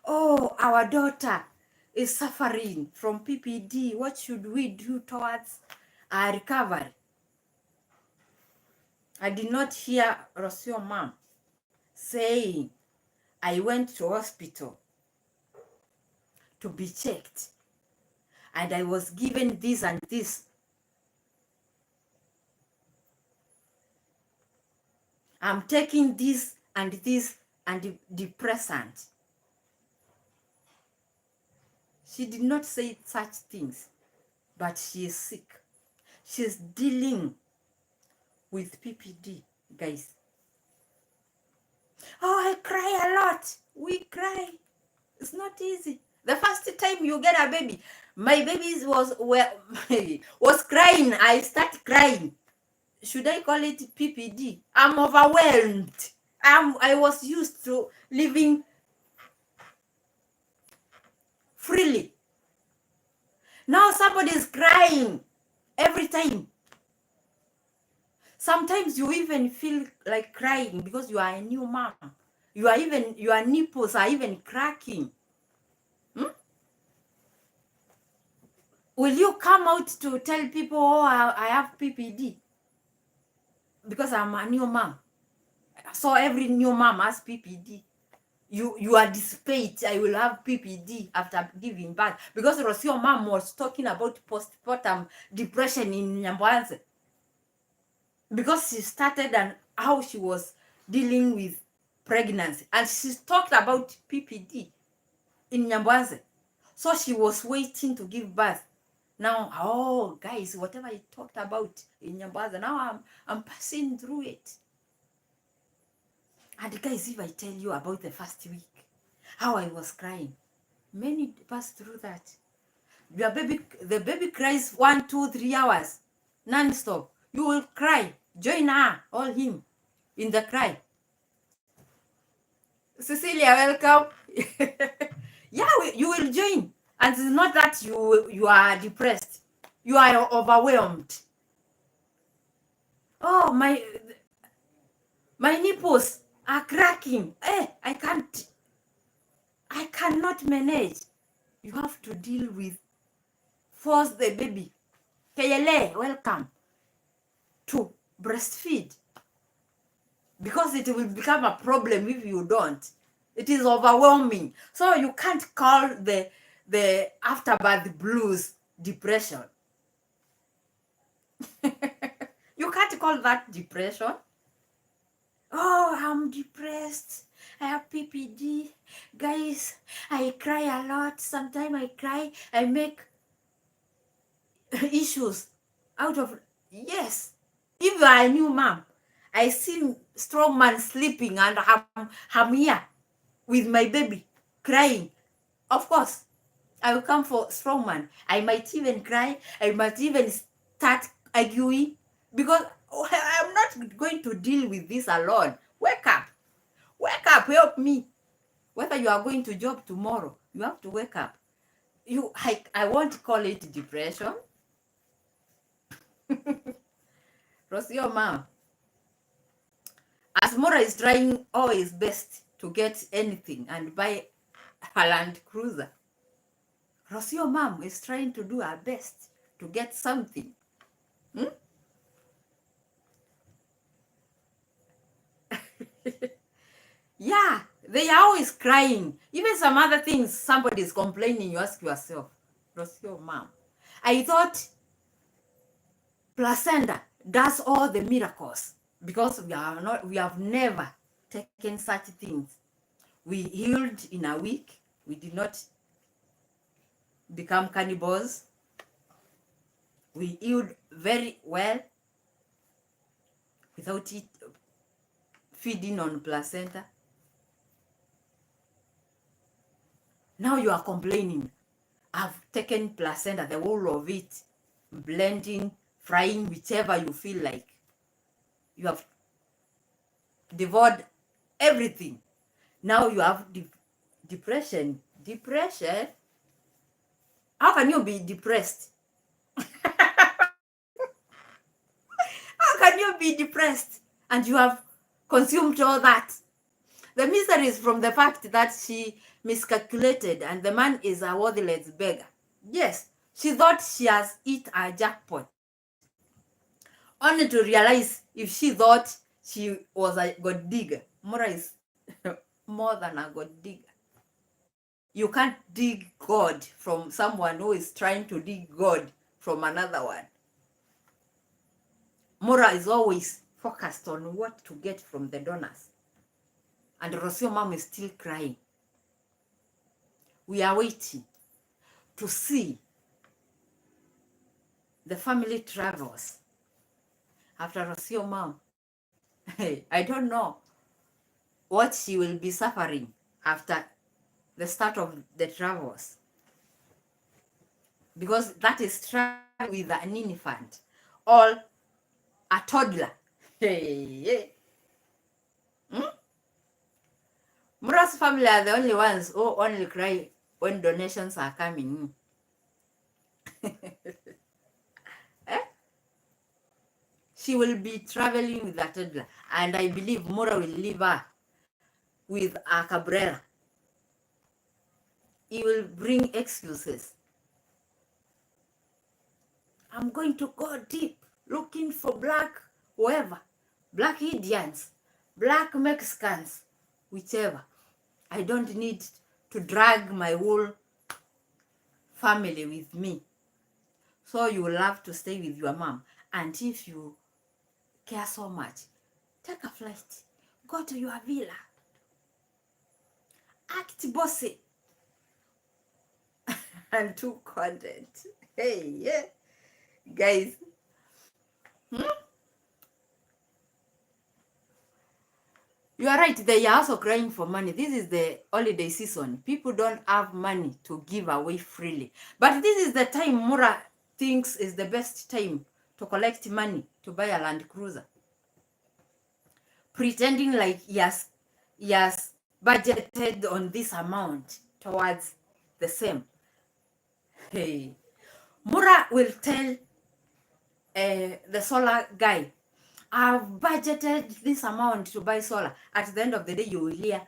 Oh, our daughter is suffering from PPD. What should we do towards our recovery? I did not hear Rocio mom saying, I went to hospital to be checked and I was given this and this. I'm taking this and depressant. She did not say such things, but she is sick. She's dealing with PPD, guys. Oh, I cry a lot. We cry. It's not easy. The first time you get a baby, my baby was crying. I start crying. Should I call it PPD? I'm overwhelmed. I was used to living freely. Now somebody is crying every time. Sometimes you even feel like crying because you are a new mom. Your nipples are even cracking. Will you come out to tell people, oh, I have PPD? Because I'm a new mom. So every new mom has PPD. You are dissipate. I will have PPD after giving birth. Because Rocio mom was talking about postpartum depression in Nyambwanze. Because she started and how she was dealing with pregnancy. And she talked about PPD in Nyambwanze. So she was waiting to give birth. Now, oh, guys, whatever I talked about in Nyambwanze, now I'm passing through it. And guys, if I tell you about the first week, how I was crying, many passed through that. The baby cries 1, 2, 3 hours, non-stop. You will cry. Join her or him in the cry. Cecilia, welcome. Yeah, you will join. And it's not that you are depressed. You are overwhelmed. Oh, my nipples are cracking. I cannot manage. You have to deal with force the baby. Kayele, welcome to breastfeed. Because it will become a problem if you don't. It is overwhelming. So you can't call the afterbirth blues depression. You can't call that depression. Oh, I'm depressed. I have PPD. Guys, I cry a lot. Sometimes I cry. I make issues out of... Yes. If you are a new mom, I see strong man sleeping and I'm here with my baby crying. Of course, I will come for strong man. I might even cry. I might even start arguing because I'm not going to deal with this alone. Wake up. Wake up. Help me. Whether you are going to job tomorrow, you have to wake up. I won't call it depression. Rocio mom, as Mura is trying all his best to get anything and buy a Land Cruiser, Rocio mom is trying to do her best to get something. Yeah, they are always crying. Even some other things, somebody is complaining, you ask yourself, what's your mom? I thought placenta does all the miracles because we have never taken such things. We healed in a week. We did not become cannibals. We healed very well without it feeding on placenta. Now you are complaining. I've taken placenta, the whole of it, blending, frying, whichever you feel like. You have devoured everything. Now you have depression. Depression? How can you be depressed? How can you be depressed and you have consumed all that? The misery is from the fact that she miscalculated and the man is a worthless beggar. Yes, she thought she has hit a jackpot. Only to realize if she thought she was a god digger. Mura is more than a god digger. You can't dig God from someone who is trying to dig God from another one. Mura is always focused on what to get from the donors. And Rocio mom is still crying. We are waiting to see the family travels after Rocio mom. I don't know what she will be suffering after the start of the travels, because that is traveling with an infant or a toddler. Hey. Mura's family are the only ones who only cry when donations are coming in. Eh? She will be traveling with a toddler, and I believe Mura will leave her with a Cabrera. He will bring excuses. I'm going to go deep looking for black whoever, black Indians, black Mexicans, whichever. I don't need to drag my whole family with me. So you will have to stay with your mom. And if you care so much, take a flight, go to your villa, act bossy, and do content. Hey, yeah, guys. You are right, they are also crying for money. This is the holiday season. People don't have money to give away freely. But this is the time Mura thinks is the best time to collect money to buy a Land Cruiser. Pretending like he has budgeted on this amount towards the same. Hey, Mura will tell the solar guy, I've budgeted this amount to buy solar. At the end of the day, you will hear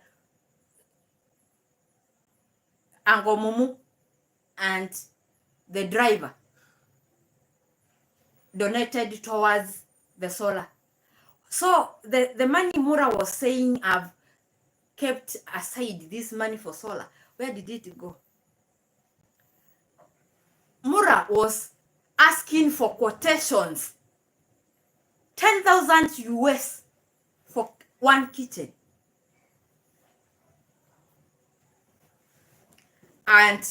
Ango Mumu and the driver donated towards the solar. So the money Mura was saying, I've kept aside this money for solar, where did it go? Mura was asking for quotations, 10,000 US for one kitchen. And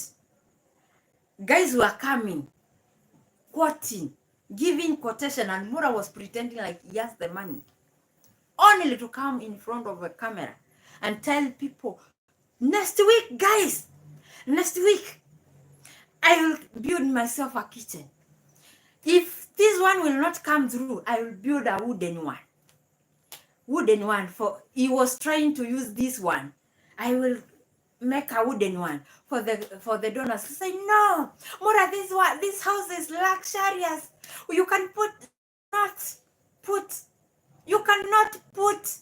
guys were coming, quoting, giving quotation, and Mura was pretending like he has the money, only to come in front of a camera and tell people, next week, guys, next week, I will build myself a kitchen. If this one will not come through, I will build a wooden one. Wooden one, for he was trying to use this one. I will make a wooden one for the donors. Say, no, Mura, this house is luxurious. You cannot put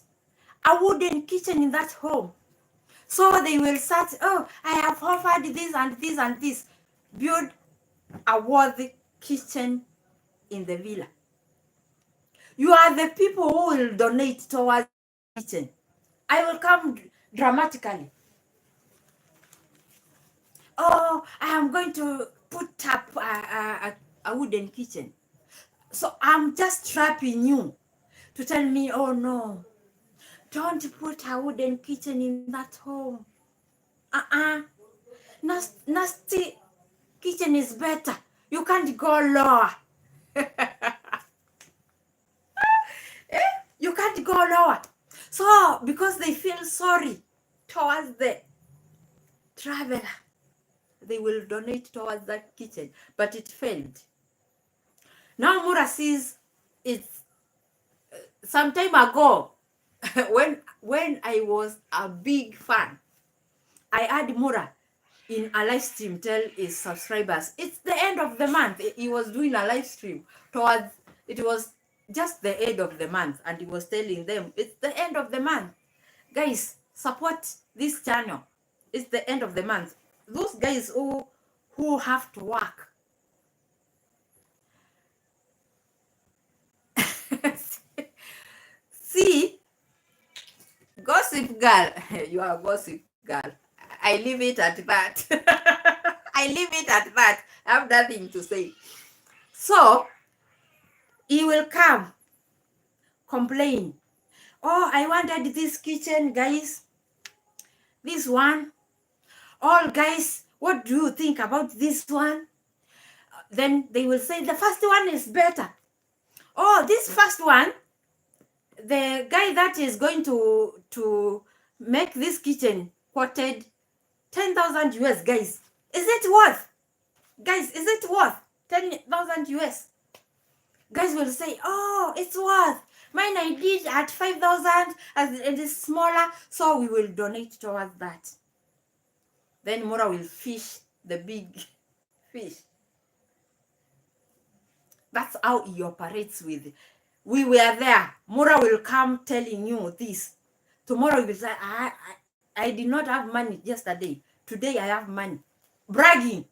a wooden kitchen in that home. So they will start, oh, I have offered this and this and this. Build a worthy kitchen in the villa. You are the people who will donate towards the kitchen. I will come dramatically. Oh, I am going to put up a wooden kitchen. So I'm just trapping you to tell me, oh no, don't put a wooden kitchen in that home. Nasty kitchen is better. You can't go lower. You can't go lower. So because they feel sorry towards the traveler, they will donate towards that kitchen, but it failed. Now Mura sees it's some time ago when I was a big fan. I had Mura in a live stream tell his subscribers it's the end of the month. He was doing a live stream towards, it was just the end of the month, and he was telling them it's the end of the month, guys, support this channel, it's the end of the month. Those guys who have to work. See, gossip girl, you are a gossip girl. I leave it at that. I leave it at that. I have nothing to say. So he will come, complain. Oh, I wanted this kitchen, guys. This one. All guys, what do you think about this one? Then they will say the first one is better. Oh, this first one, the guy that is going to make this kitchen quoted 10,000 US, guys. Is it worth? Guys, is it worth 10,000 US? Guys will say, oh, it's worth. Mine I did at 5,000 and it is smaller, so we will donate towards that. Then Mura will fish the big fish. That's how he operates with. We were there. Mura will come telling you this. Tomorrow he will say, I did not have money yesterday. Today I have money. Bragging.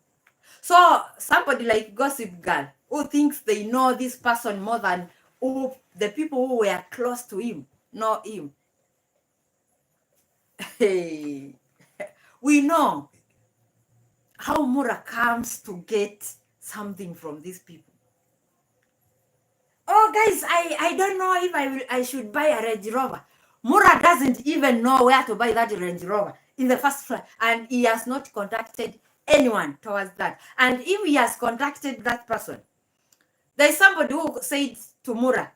So somebody like Gossip Girl who thinks they know this person more than the people who were close to him know him. Hey, we know how Mura comes to get something from these people. Oh, guys, I don't know if I should buy a Range Rover. Mura doesn't even know where to buy that Range Rover in the first place, and he has not contacted anyone towards that. And if he has contacted that person, there's somebody who said to Mura,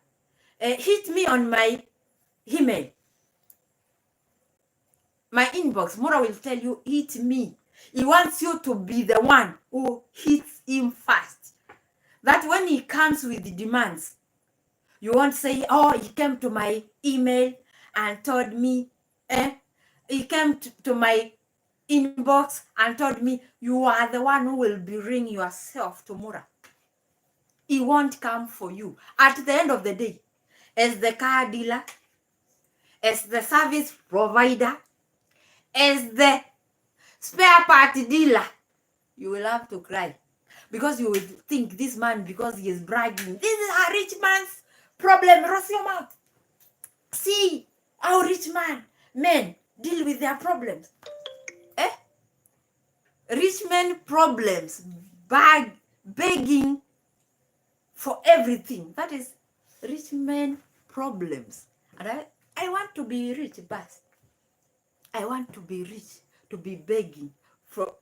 hit me on my email, my inbox. Mura will tell you, hit me. He wants you to be the one who hits him first. That when he comes with the demands, you won't say, oh, he came to my email and told me, he came to my inbox and told me, you are the one who will bring yourself to Mura. He won't come for you. At the end of the day, as the car dealer, as the service provider, as the spare part dealer, you will have to cry. Because you will think this man, because he is bragging, this is a rich man's problem. Rocios, see how rich men deal with their problems. Rich men problems, begging for everything. That is rich men problems. And I want to be rich, but I want to be rich, to be begging for.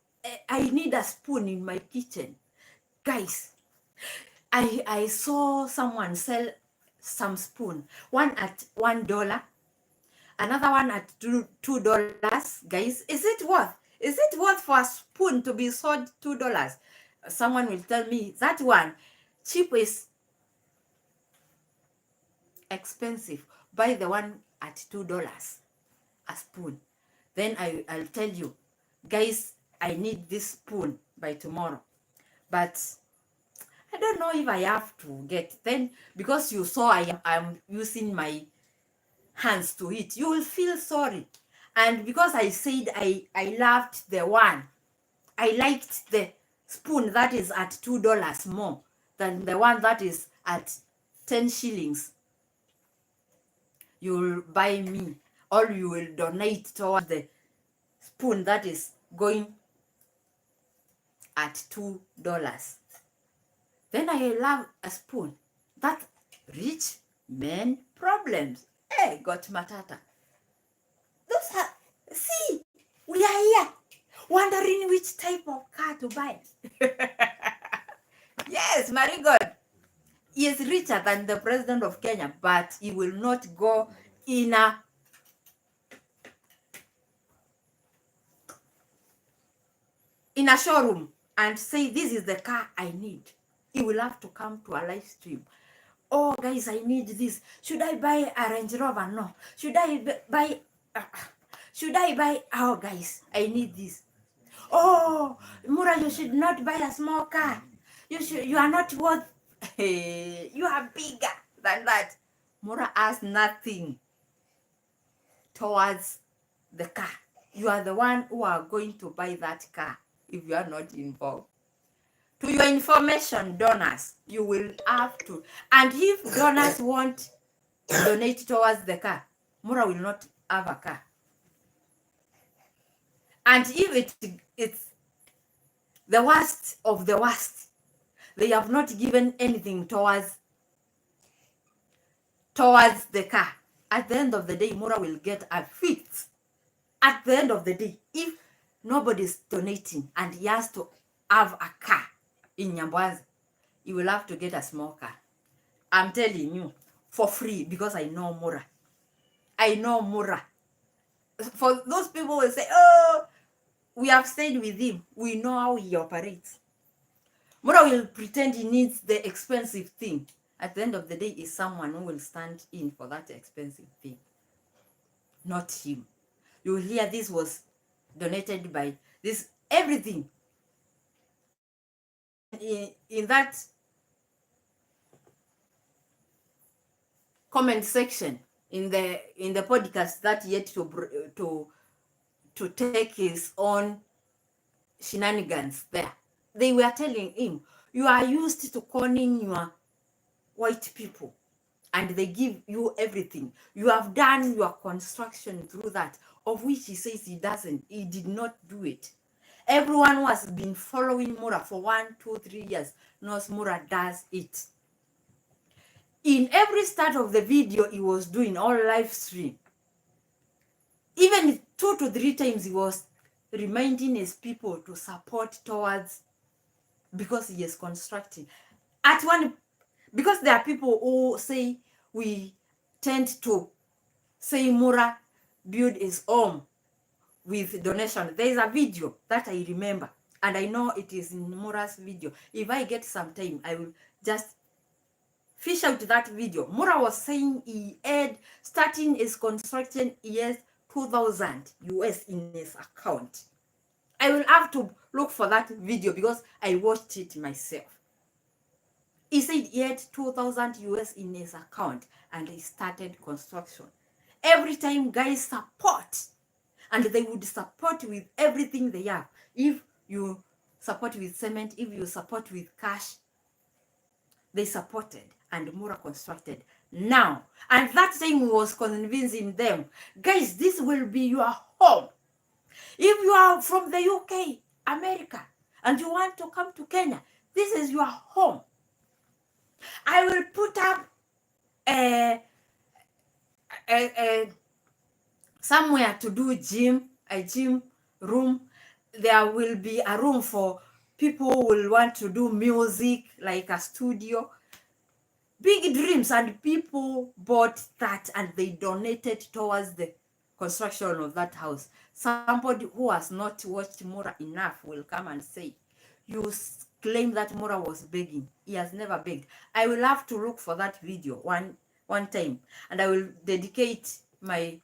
I need a spoon in my kitchen. Guys, I saw someone sell some spoon, one at $1, another one at $2. Guys, is it worth? Is it worth for a spoon to be sold $2? Someone will tell me that one cheap is expensive. Buy the one at $2 a spoon. Then I'll tell you, guys, I need this spoon by tomorrow. But I don't know if I have to get. Then because you saw I'm using my hands to eat, you will feel sorry. And because I said I loved the one, I liked the spoon that is at $2 more than the one that is at 10 shillings. You'll buy me or you will donate towards the spoon that is going at $2. Then I love a spoon. That rich men problems. Hey, got matata. Those are, see, we are here wondering which type of car to buy. Yes, Marigold is richer than the president of Kenya, but he will not go in a showroom and say, this is the car I need. He will have to come to a live stream. Oh, guys, I need this. Should I buy a Range Rover? No. Should I buy... Oh, guys, I need this. Oh, Mura, you should not buy a small car. You are not worth... you are bigger than that. Mura has nothing towards the car. You are the one who are going to buy that car if you are not involved. To your information, donors, you will have to. And if donors won't donate towards the car, Mura will not have a car. And if it's the worst of the worst, they have not given anything towards the car. At the end of the day, Mura will get a fifth. At the end of the day, if nobody's donating and he has to have a car in Nyambwazi, you will have to get a small car. I'm telling you, for free, because I know Mura. I know Mura. For those people who will say, oh, we have stayed with him. We know how he operates. Mura will pretend he needs the expensive thing. At the end of the day, is someone who will stand in for that expensive thing. Not him. You will hear this was donated by this, everything. In that comment section in the podcast that yet to take his own shenanigans there, they were telling him, you are used to conning your white people and they give you everything. You have done your construction through that, of which he says he did not do it. Everyone who has been following Mura for 1, 2, 3 years knows Mura does it. In every start of the video he was doing, all live stream, even 2 to 3 times he was reminding his people to support towards, because he is constructing. Because there are people who say we tend to say Mura build his home with donation. There is a video that I remember, and I know it is in Mura's video. If I get some time, I will just fish out that video. Mura was saying he had, starting his construction, he has 2,000 US in his account. I will have to look for that video because I watched it myself. He said he had 2,000 US in his account and he started construction. Every time guys support, and they would support with everything they have. If you support with cement, if you support with cash, they supported and Mura constructed. Now, and that time was convincing them, guys, this will be your home. If you are from the UK, America, and you want to come to Kenya, this is your home. I will put up somewhere to do a gym room. There will be a room for people who will want to do music, like a studio. Big dreams, and people bought that and they donated towards the construction of that house. Somebody who has not watched Mura enough will come and say, you claim that Mura was begging. He has never begged. I will have to look for that video one time, and I will dedicate my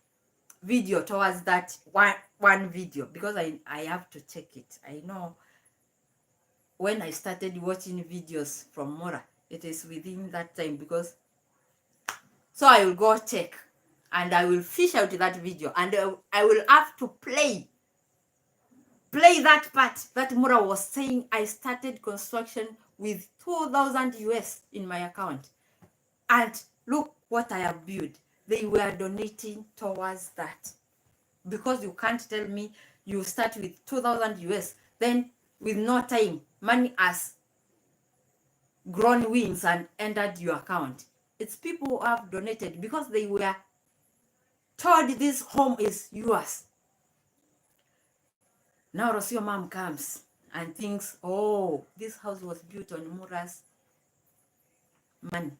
video towards that one video, because I have to check it. I know when I started watching videos from Mura, it is within that time, because so I will go check and I will fish out that video, and I will have to play that part that Mura was saying I started construction with 2,000 US in my account, and look what I have built. they were donating towards that. Because you can't tell me you start with 2,000 US, then with no time, money has grown wings and entered your account. It's people who have donated because they were told this home is yours. Now Rocio mom comes and thinks, oh, this house was built on Mura's money.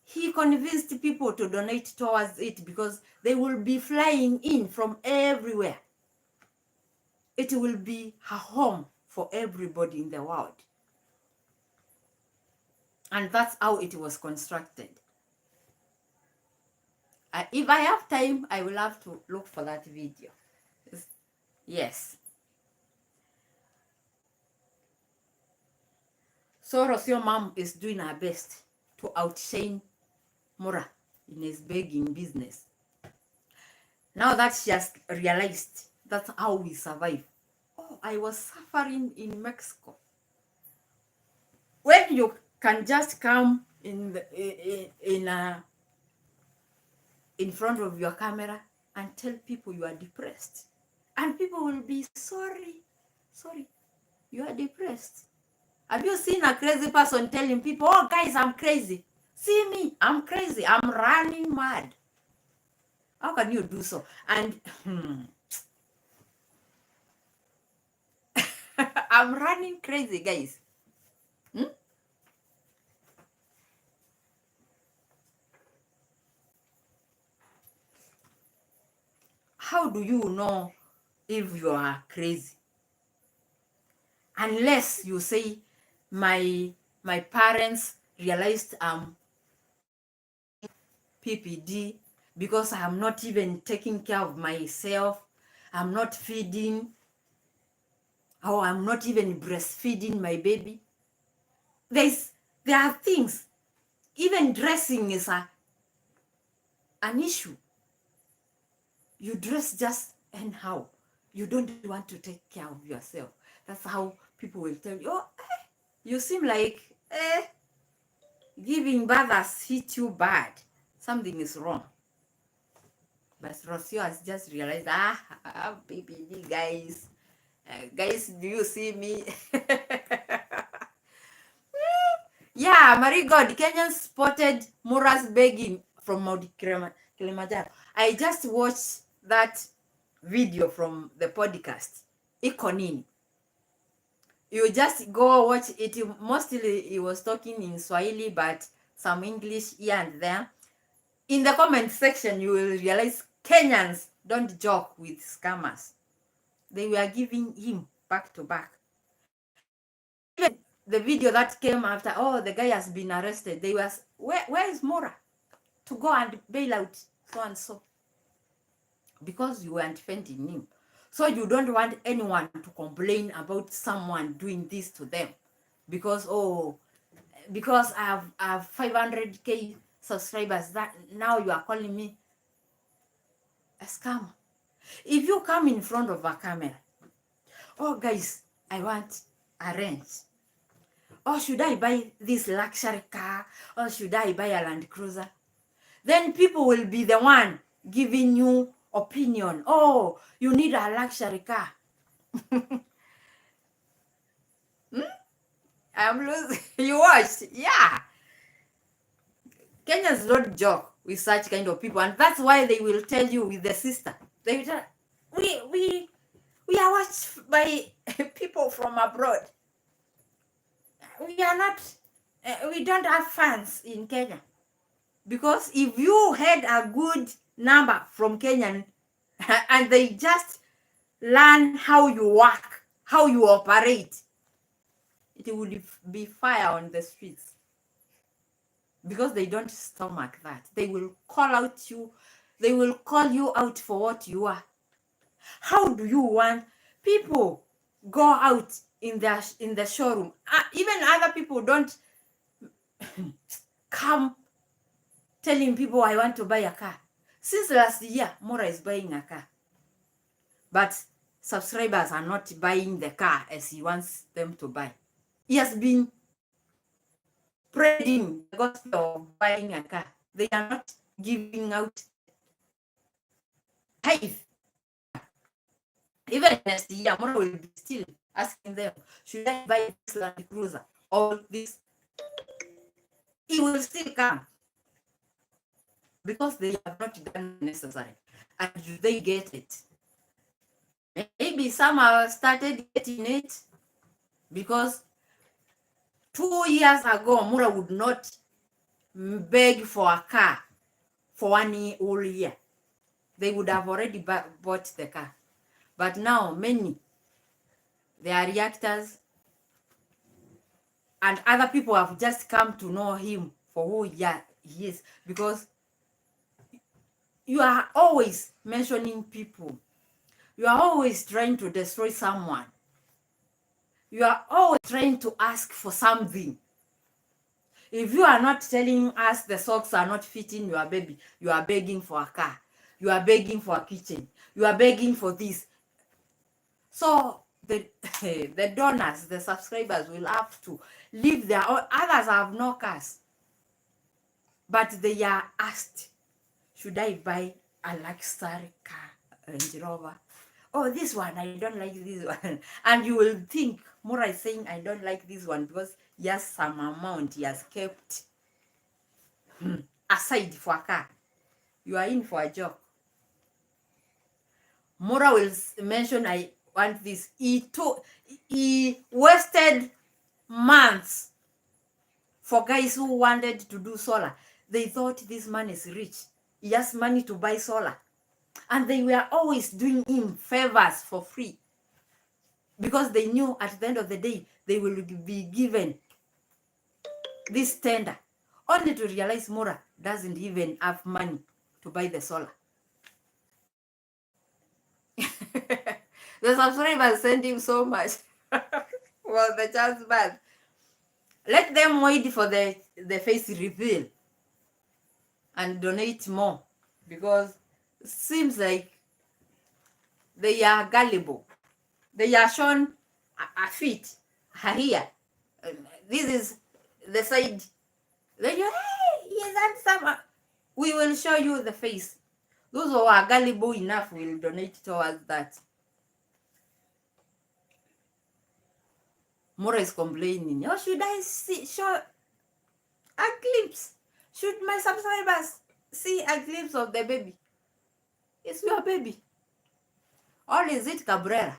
He convinced people to donate towards it because they will be flying in from everywhere. It will be a home for everybody in the world. And that's how it was constructed. If I have time, I will have to look for that video. Yes. So Rocio mom is doing her best to outshine Mura in his begging business. Now that she has realized that's how we survive. Oh, I was suffering in Mexico. When you can just come in front of your camera and tell people you are depressed, and people will be sorry, you are depressed. Have you seen a crazy person telling people, oh guys, I'm crazy? See me, I'm crazy, I'm running mad. How can you do so? And I'm running crazy, guys. How do you know if you are crazy? Unless you say, my parents realized I'm PPD because I'm not even taking care of myself, I'm not feeding, or I'm not even breastfeeding my baby. There are things, even dressing is an issue. You dress just anyhow. You don't want to take care of yourself. That's how people will tell you, oh, you seem like giving birth has hit you bad. Something is wrong. But Rocio has just realized, PPD, guys. Guys, do you see me? Yeah, Marie God, Kenyans spotted Mura's begging from Mount Kilimanjaro. I just watched that video from the podcast. Iko nini? You just go watch it. Mostly he was talking in Swahili, but some English here and there. In the comment section, you will realize Kenyans don't joke with scammers. They were giving him back to back. Even the video that came after, oh, the guy has been arrested, they was, where is Mura to go and bail out so and so? Because you weren't defending him. So you don't want anyone to complain about someone doing this to them. Because, because I have 500k subscribers, that now you are calling me a scammer. If you come in front of a camera, oh guys, I want a range. Or should I buy this luxury car? Or should I buy a Land Cruiser? Then people will be the one giving you opinion. Oh, you need a luxury car. I'm losing. You watched? Yeah. Kenyans don't joke with such kind of people, and that's why they will tell you with the sister. They will tell, we are watched by people from abroad. We are not. We don't have fans in Kenya. Because if you had a good number from Kenyan and they just learn how you work, how you operate, it would be fire on the streets. Because they don't stomach that. They will call out you. They will call you out for what you are. How do you want people go out in the showroom? Even other people don't come telling people I want to buy a car. Since last year, Mura is buying a car. But subscribers are not buying the car as he wants them to buy. He has been spreading the gospel of buying a car. They are not giving out tithe. Even next year, Mura will be still asking them, should I buy this Land Cruiser? All this, he will still come because they have not done the necessary. And do they get it? Maybe some have started getting it because 2 years ago, Mura would not beg for a car for 1 whole year. They would have already bought the car. But now, many, they are reactors, and other people have just come to know him for who he is, because you are always mentioning people. You are always trying to destroy someone. You are always trying to ask for something. If you are not telling us the socks are not fitting your baby, you are begging for a car. You are begging for a kitchen. You are begging for this. So the the donors, the subscribers will have to leave their own. Others have no cars, but they are asked, should I buy a luxury car, Range Rover? Oh, this one, I don't like this one. And you will think Mura is saying, I don't like this one because he has some amount he has kept aside for a car. You are in for a joke. Mura will mention, I want this. He wasted months for guys who wanted to do solar. They thought this man is rich. He has money to buy solar. And they were always doing him favors for free, because they knew at the end of the day they will be given this tender, only to realize Mura doesn't even have money to buy the solar. The subscribers sent him so much for the child's birth. Let them wait for the face reveal and donate more, because it seems like they are gullible. They are shown a feet, a here. This is the side. Then you, hey, he is handsome. We will show you the face. Those who are gullible enough will donate towards that. Mura is complaining. Oh, should I show a glimpse? Should my subscribers see a glimpse of the baby? It's your baby. Or is it Cabrera?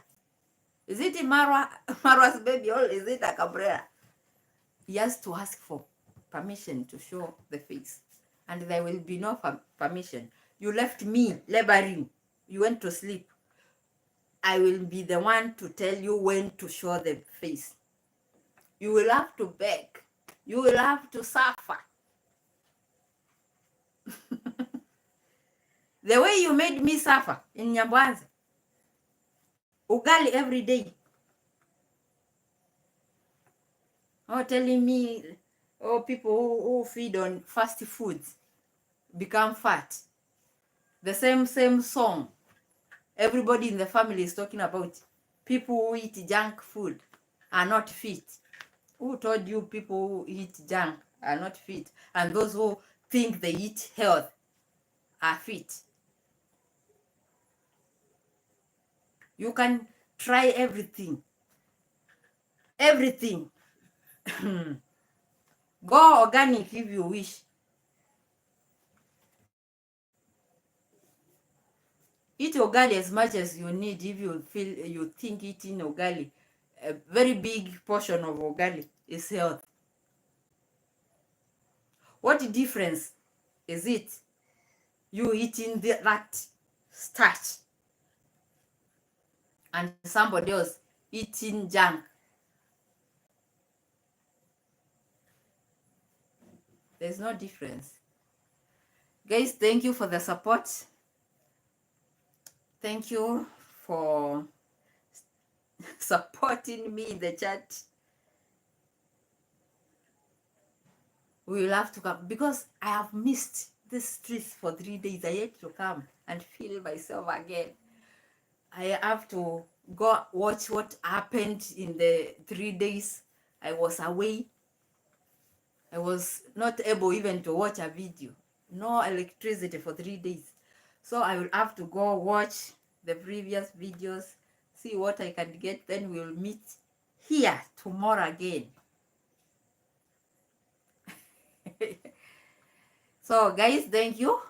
Is it Marwa's baby, or is it a Cabrera? He has to ask for permission to show the face. And there will be no permission. You left me laboring. You went to sleep. I will be the one to tell you when to show the face. You will have to beg. You will have to suffer. The way you made me suffer in Nyambwanza. Ugali every day. Oh, telling me, oh, people who feed on fast foods become fat. The same song. Everybody in the family is talking about people who eat junk food are not fit. Who told you people who eat junk are not fit? And those who think they eat health are fit. You can try everything. Everything. Go organic if you wish. Eat ugali as much as you need. If you think eating ugali, a very big portion of ugali is health. What difference is it you eating that starch and somebody else eating junk? There's no difference. Guys, thank you for the support. Thank you for supporting me in the chat. We will have to come, because I have missed this streets for 3 days. I had to come and feel myself again. I have to go watch what happened in the 3 days I was away. I was not able even to watch a video no electricity for 3 days. So I will have to go watch the previous videos, see what I can get, then we'll meet here tomorrow again. So guys, thank you.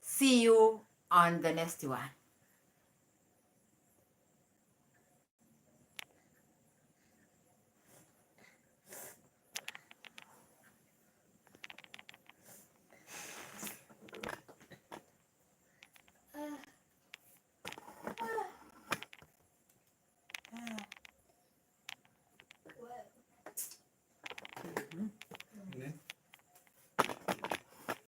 See you on the next one.